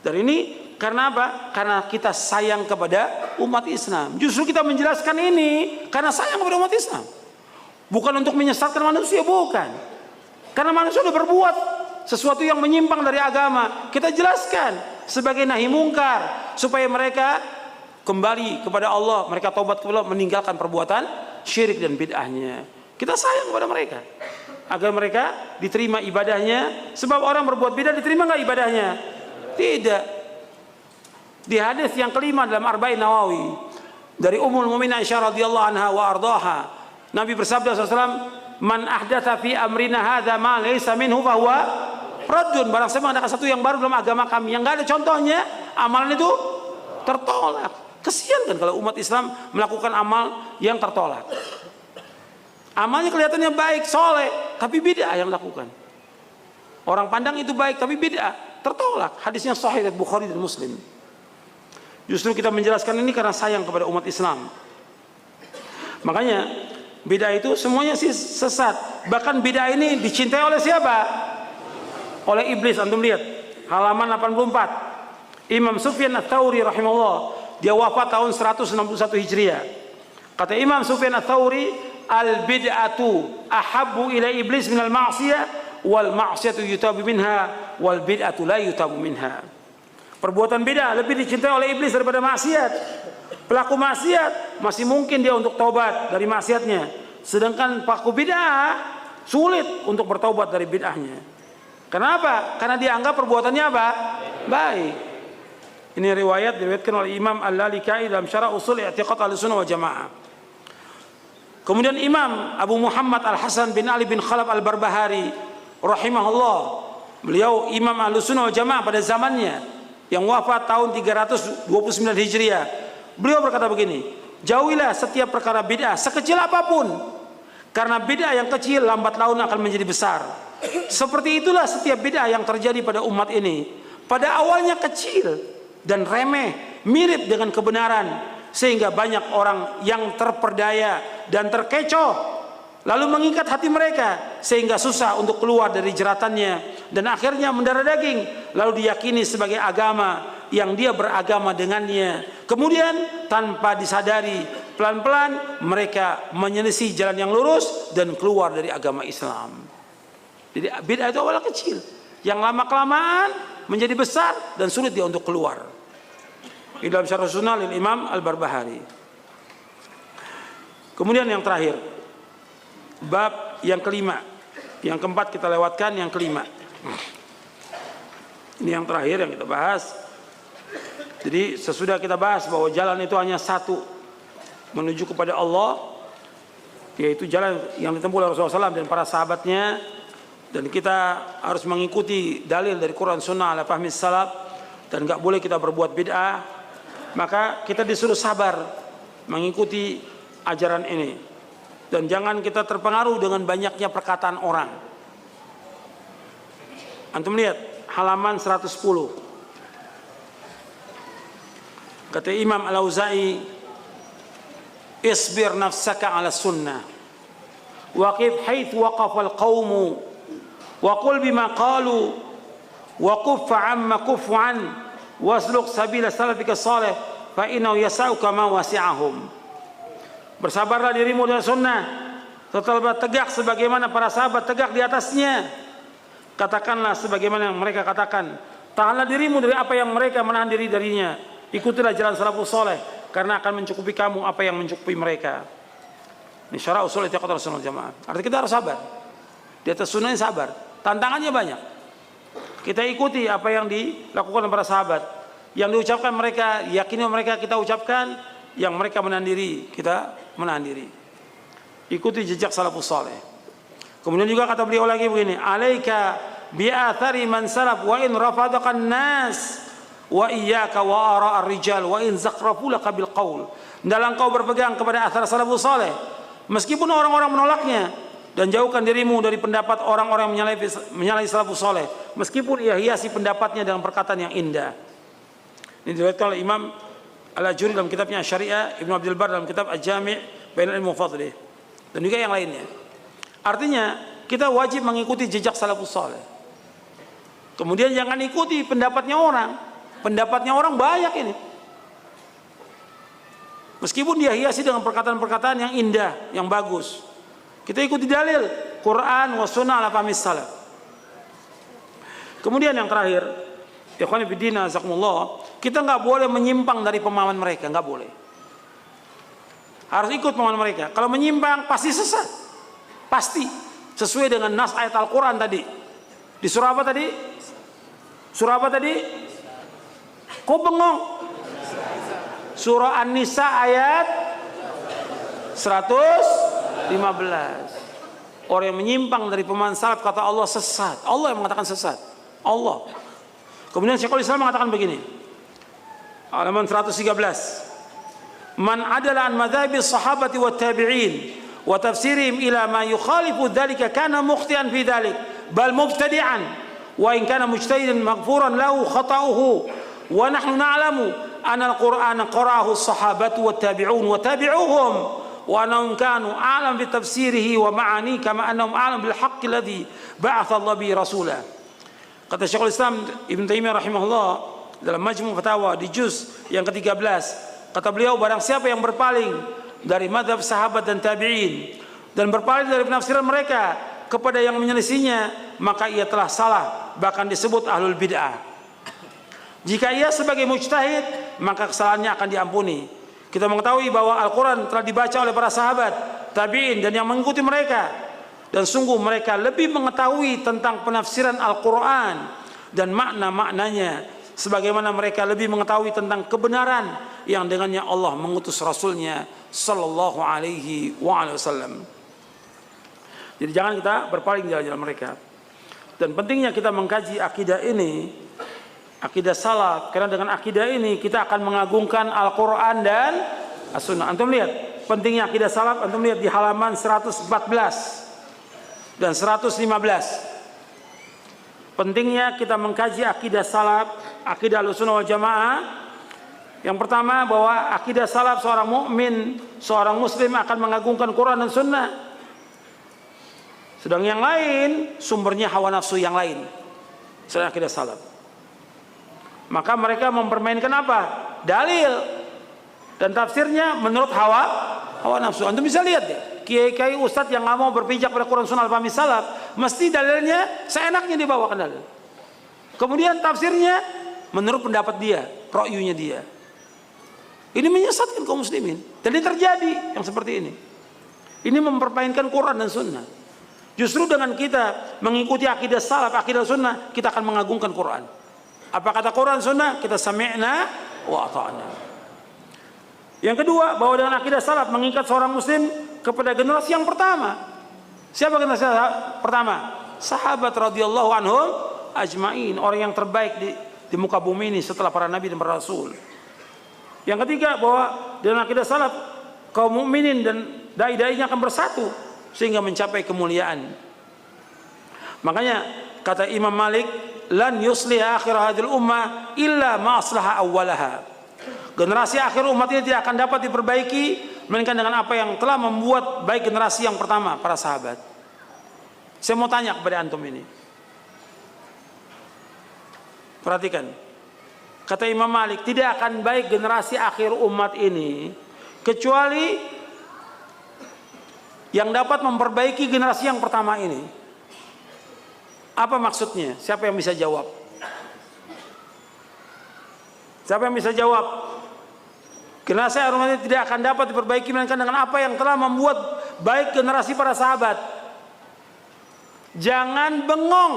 Dan ini karena apa? Karena kita sayang kepada umat Islam. Justru kita menjelaskan ini karena sayang kepada umat Islam. Bukan untuk menyesatkan manusia, bukan. Karena manusia sudah berbuat sesuatu yang menyimpang dari agama. Kita jelaskan sebagai nahi mungkar supaya mereka kembali kepada Allah, mereka taubat kepada Allah, meninggalkan perbuatan syirik dan bid'ahnya. Kita sayang kepada mereka agar mereka diterima ibadahnya. Sebab orang berbuat bid'ah diterima nggak ibadahnya? Tidak. Di hadis yang kelima dalam Arba'in Nawawi dari Ummul Mukminin Aisyah radhiyallahu anha wa ardhaha, Nabi bersabda SAW, man ahdatsa fi amrina hadza ma laysa minhu fa huwa raddun. Barang siapa mengadakan satu yang baru dalam agama kami yang enggak ada contohnya, amalan itu tertolak. Kesian kan kalau umat Islam melakukan amal yang tertolak. Amalnya kelihatannya baik, soleh, tapi bid'ah yang lakukan. Orang pandang itu baik, tapi bid'ah, tertolak. Hadisnya sahih dari Bukhari dan Muslim. Justru kita menjelaskan ini karena sayang kepada umat Islam. Makanya bid'ah itu semuanya sesat. Bahkan bid'ah ini dicintai oleh siapa? Oleh iblis. Antum lihat halaman 84. Imam Sufyan Ats-Tsauri rahimahullah, dia wafat tahun 161 Hijriah. Kata Imam Sufyan Ats-Tsauri, al-bid'atu ahabbu ila iblis minal ma'siyah wal ma'siyatu yutabu minha wal bid'atu la yutabu minha. Perbuatan bid'ah lebih dicintai oleh iblis daripada maksiat. Pelaku maksiat masih mungkin dia untuk taubat dari maksiatnya, sedangkan pelaku bid'ah sulit untuk bertaubat dari bid'ahnya. Kenapa? Karena dia anggap perbuatannya apa? Baik. Ini riwayat diriwayatkan oleh Imam Al-Lalikai dalam Syarah Ushul I'tiqad Ahlussunnah wal Jamaah. Kemudian Imam Abu Muhammad Al-Hasan bin Ali bin Khalaf Al-Barbahari rahimahullah, beliau Imam Ahlussunnah wal Jamaah pada zamannya yang wafat tahun 329 Hijriah. Beliau berkata begini, jauhilah setiap perkara bid'ah sekecil apapun, karena bid'ah yang kecil lambat laun akan menjadi besar. Seperti itulah setiap bid'ah yang terjadi pada umat ini. Pada awalnya kecil dan remeh, mirip dengan kebenaran, sehingga banyak orang yang terperdaya dan terkecoh, lalu mengikat hati mereka sehingga susah untuk keluar dari jeratannya, dan akhirnya mendarah daging lalu diyakini sebagai agama yang dia beragama dengannya. Kemudian tanpa disadari pelan-pelan mereka menyelisih jalan yang lurus dan keluar dari agama Islam. Jadi bid'ah itu awalnya kecil, yang lama-kelamaan menjadi besar dan sulit dia untuk keluar. Di dalam Syarh Sunnah lil Imam Al-Barbahari. Kemudian yang terakhir, bab yang kelima, yang keempat kita lewatkan, yang kelima. Ini yang terakhir yang kita bahas. Jadi sesudah kita bahas bahwa jalan itu hanya satu, menuju kepada Allah, yaitu jalan yang ditempuh oleh Rasulullah SAW dan para sahabatnya, dan kita harus mengikuti dalil dari Quran Sunnah ala fahmi salaf, dan gak boleh kita berbuat bid'ah. Maka kita disuruh sabar mengikuti ajaran ini, dan jangan kita terpengaruh dengan banyaknya perkataan orang. Antum lihat halaman 110. Kata Imam Al-Auza'i, isbir nafsaka ala sunnah waqif haitsu waqafa al-qaumu wa qul bima qalu wa kuffa amma kuffu an wasluk sabila salafika salih fa innahu yasauka ma wasi'ahum. Bersabarlah dirimu dengan sunnah setelah tegak sebagaimana para sahabat tegak di atasnya. Katakanlah sebagaimana yang mereka katakan, tahanlah dirimu dari apa yang mereka menahan diri darinya. Ikutilah jalan salafus saleh, karena akan mencukupi kamu apa yang mencukupi mereka. Ini syarah usul i'tiqad Ahlussunnah wal Jamaah. Artinya kita harus sabar. Di atas sunnah yang sabar. Tantangannya banyak. Kita ikuti apa yang dilakukan para sahabat. Yang diucapkan mereka, yakini mereka kita ucapkan. Yang mereka menahan diri, kita menahan diri. Ikuti jejak salafus saleh. Kemudian juga kata beliau lagi begini, alaika bi'athari man salaf wa in rafadaka nas wa iyyaka wa ara ar-rijal wa in zakhrafu laka bil qaul. Dalam kau berpegang kepada athar salafus saleh meskipun orang-orang menolaknya, dan jauhkan dirimu dari pendapat orang-orang yang menyalahi salafus saleh meskipun ia hiasi pendapatnya dengan perkataan yang indah. Ini diriwayatkan oleh Imam Al-Ajuri dalam kitabnya Syariah, Ibnu Abdul Bar dalam kitab Al-Jami' Bainal Ilmi wa Fadlih, dan juga yang lainnya. Artinya kita wajib mengikuti jejak salafus saleh. Kemudian jangan ikuti pendapatnya orang. Pendapatnya orang banyak ini. Meskipun dia hiasi dengan perkataan-perkataan yang indah, yang bagus. Kita ikuti dalil Quran wa sunnah ala fahmi salaf. Kemudian yang terakhir, ikhwani fiddin azakumullah, kita nggak boleh menyimpang dari pemahaman mereka, nggak boleh. Harus ikut pemahaman mereka. Kalau menyimpang pasti sesat. Pasti sesuai dengan nas ayat Al-Quran tadi. Di surah apa tadi? Surah apa tadi? Kok bengong? Surah An-Nisa ayat 115. Orang yang menyimpang dari pemahaman salaf kata Allah sesat. Allah yang mengatakan sesat. Allah. Kemudian Syekhul Islam mengatakan begini. Halaman 113. Man adala an madhabi sahabati wa tabi'in wa tafsirihim ila ma yukhalifu dhalika kana mukhtian fi dhalik bal mubtadi'an wa in kana mujtahidan maghfuran lahu khata'uhu wa nahnu na'lamu anna al-Qur'ana qara'ahu as-sahabatu wat tabi'un wa tabi'uhum wa annahum kanu a'lam bi tafsirihi wa ma'ani kama annahum a'lam bil haqqi alladhi ba'atha Allah bi rasulah. Kata Syekhul Islam Ibnu Taimiyah rahimahullah dalam Majmu' Fatawa di juz yang ke-13, kata beliau, barang siapa yang berpaling dari madhab sahabat dan tabi'in dan berpaling dari penafsiran mereka kepada yang menyelisihinya, maka ia telah salah, bahkan disebut ahlul bid'ah. Jika ia sebagai mujtahid, maka kesalahannya akan diampuni. Kita mengetahui bahwa Al-Quran telah dibaca oleh para sahabat, tabi'in dan yang mengikuti mereka, dan sungguh mereka lebih mengetahui tentang penafsiran Al-Quran dan makna-maknanya, sebagaimana mereka lebih mengetahui tentang kebenaran yang dengannya Allah mengutus Rasulnya sallallahu alaihi wasallam. Jadi jangan kita berpaling jalan-jalan mereka. Dan pentingnya kita mengkaji akidah ini, akidah salaf, karena dengan akidah ini kita akan mengagungkan Al-Quran dan As-Sunnah. Antum lihat pentingnya akidah salaf, antum lihat di halaman 114 dan 115. Pentingnya kita mengkaji akidah salaf, akidah Ahlussunnah wal Jamaah, Yang pertama, bahwa akidah salaf seorang mukmin, seorang muslim akan mengagungkan Quran dan Sunnah. Sedang yang lain sumbernya hawa nafsu yang lain. Selain akidah salaf. Maka mereka mempermainkan apa? Dalil dan tafsirnya menurut hawa nafsu. Antum bisa lihat ya, kiai-kiai ustadz yang nggak mau berpijak pada Quran Sunnah al-fahmi salaf, mesti dalilnya seenaknya dibawakan dalil. Kemudian tafsirnya menurut pendapat dia, ro'yunya dia. Ini menyesatkan kaum muslimin. Dan ini terjadi yang seperti ini. Ini mempermainkan Quran dan Sunnah. Justru dengan kita mengikuti akidah salaf, akidah Sunnah, kita akan mengagungkan Quran. Apa kata Quran Sunnah? Kita sami'na wa ata'na. Yang kedua, bahwa dengan akidah salaf mengikat seorang muslim kepada generasi yang pertama. Siapa generasi pertama? Sahabat radhiyallahu anhum ajma'in, orang yang terbaik di muka bumi ini setelah para nabi dan para rasul. Yang ketiga, bahwa dengan akidah salaf kaum mukminin dan dai-dainya akan bersatu sehingga mencapai kemuliaan. Makanya kata Imam Malik, lan yuslih akhir hadhil ummah illa ma aslaha awwalaha. Generasi akhir umat ini tidak akan dapat diperbaiki melainkan dengan apa yang telah membuat baik generasi yang pertama, para sahabat. Saya mau tanya kepada antum ini. Perhatikan. Kata Imam Malik, tidak akan baik generasi akhir umat ini kecuali yang dapat memperbaiki generasi yang pertama ini. Apa maksudnya? Siapa yang bisa jawab? Siapa yang bisa jawab? Generasi akhir umat ini tidak akan dapat diperbaiki melainkan dengan apa yang telah membuat baik generasi para sahabat. Jangan bengong.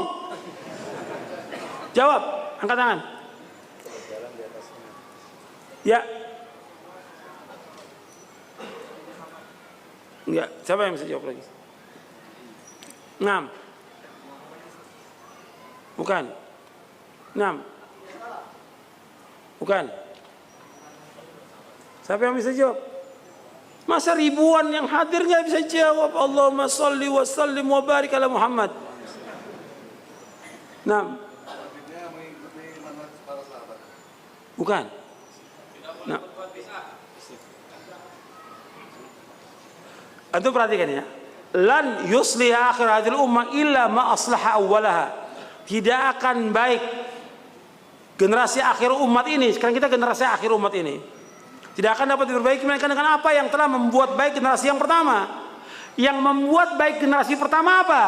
Jawab, angkat tangan. Ya. Enggak, siapa yang bisa jawab lagi? 6. Bukan. 6. Bukan. Siapa yang bisa jawab? Masa ribuan yang hadir nggak bisa jawab? Allahumma sholli wa sallim wa barik ala Muhammad. 6. Bukan. Nah, antum perhatikan ya. Lan yuslih akhir hadhil ummah illa ma aslaha awwalaha. Tidak akan baik generasi akhir umat ini. Sekarang kita generasi akhir umat ini tidak akan dapat diperbaiki melainkan dengan apa yang telah membuat baik generasi yang pertama. Yang membuat baik generasi pertama apa?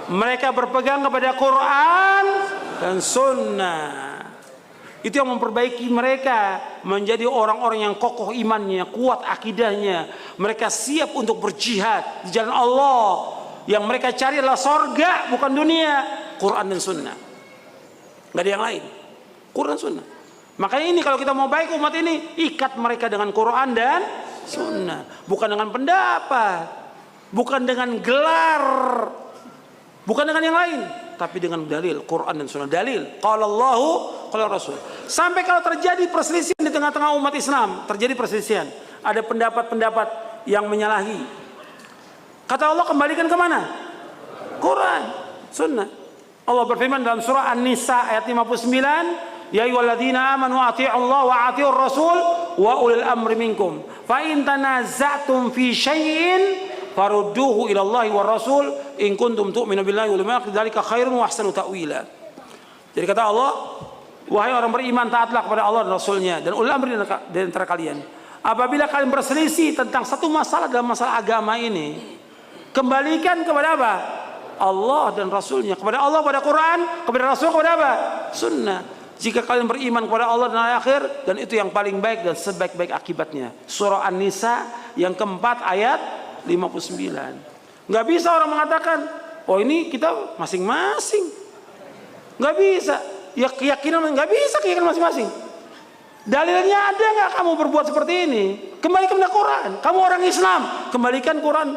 Mereka berpegang kepada Quran dan Sunnah. Itu yang memperbaiki mereka menjadi orang-orang yang kokoh imannya, kuat akidahnya. Mereka siap untuk berjihad di jalan Allah. Yang mereka cari adalah sorga, bukan dunia. Quran dan Sunnah. Nggak ada yang lain. Quran Sunnah. Makanya ini kalau kita mau baik umat ini, ikat mereka dengan Quran dan Sunnah. Bukan dengan pendapat, bukan dengan gelar, bukan dengan yang lain, tapi dengan dalil Quran dan Sunnah. Dalil qala Allahu qala Rasul. Sampai kalau terjadi perselisihan di tengah-tengah umat Islam, terjadi perselisihan, ada pendapat-pendapat yang menyalahi, kata Allah kembalikan kemana? Quran, Sunnah. Allah berfirman dalam surah An-Nisa ayat 59, ya ayyuhalladzina amanu athi'ullaha wa athi'ur rasul wa ulil amri minkum fa in tanaza'tum fi syai'in farudduhu ila Allahi war rasul in kuntum tu'minu billahi wal yawmil akhir dzalika khairun wa ahsanu ta'wila. Jadi kata Allah, wahai orang beriman, taatlah kepada Allah dan Rasulnya dan ulil amri di antara kalian. Apabila kalian berselisih tentang satu masalah dalam masalah agama ini, kembalikan kepada apa? Allah dan Rasulnya. Kepada Allah, kepada Quran, kepada Rasul, kepada apa? Sunnah. Jika kalian beriman kepada Allah dan hari akhir, dan itu yang paling baik dan sebaik-baik akibatnya. Surah An-Nisa yang keempat ayat 59. Nggak bisa orang mengatakan, oh ini kita masing-masing. Nggak bisa. Ya keyakinan nggak bisa, keyakinan masing-masing. Dalilnya ada nggak kamu berbuat seperti ini? Kembalikan kepada Quran. Kamu orang Islam, kembalikan Quran.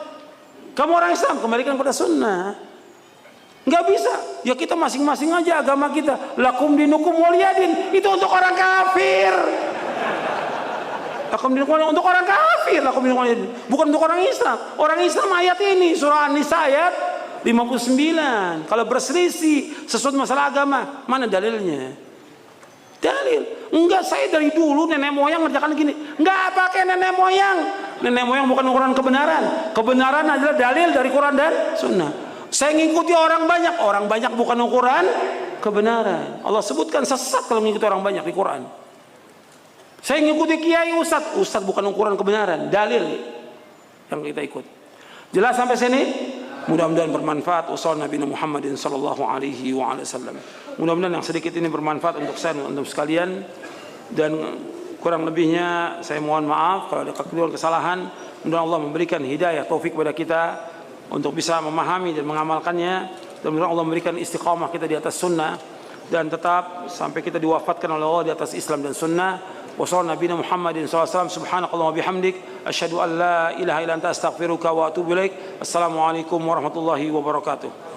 Kamu orang Islam, kembalikan kepada Sunnah. Nggak bisa. Ya kita masing-masing aja agama kita. Lakum dinukum waliyadin. Itu untuk orang kafir. Lakum dinukum waliyadin untuk orang kafir. Lakum dinukum waliyadin. Bukan untuk orang Islam. Orang Islam ayat ini surah An-Nisa ayat 59. Kalau berselisih sesuatu masalah agama, mana dalilnya? Dalil. Enggak, saya dari dulu nenek moyang ngerjakan gini. Enggak pakai nenek moyang. Nenek moyang bukan ukuran kebenaran. Kebenaran adalah dalil dari Quran dan Sunnah. Saya ngikuti orang banyak. Orang banyak bukan ukuran kebenaran. Allah sebutkan sesat kalau mengikuti orang banyak di Quran. Saya ngikuti kiai ustadz. Ustadz bukan ukuran kebenaran. Dalil yang kita ikut. Jelas sampai sini? Mudah-mudahan bermanfaat. Wassallallahu Nabi Muhammadin sallallahu alaihi wasallam. Mudah-mudahan yang sedikit ini bermanfaat untuk saya dan untuk sekalian, dan kurang lebihnya saya mohon maaf kalau ada kekeliruan, kesalahan. Mudah-mudahan Allah memberikan hidayah taufik kepada kita untuk bisa memahami dan mengamalkannya, dan mudah-mudahan Allah memberikan istiqamah kita di atas sunnah dan tetap sampai kita diwafatkan oleh Allah di atas Islam dan sunnah. Wassallallahu Nabi Muhammadin sallallahu alaihi wasallam. Subhanakallahumma bihamdik asyhadu an la ilaha illa anta astaghfiruka wa atubu ilaik. Assalamualaikum warahmatullahi wabarakatuh.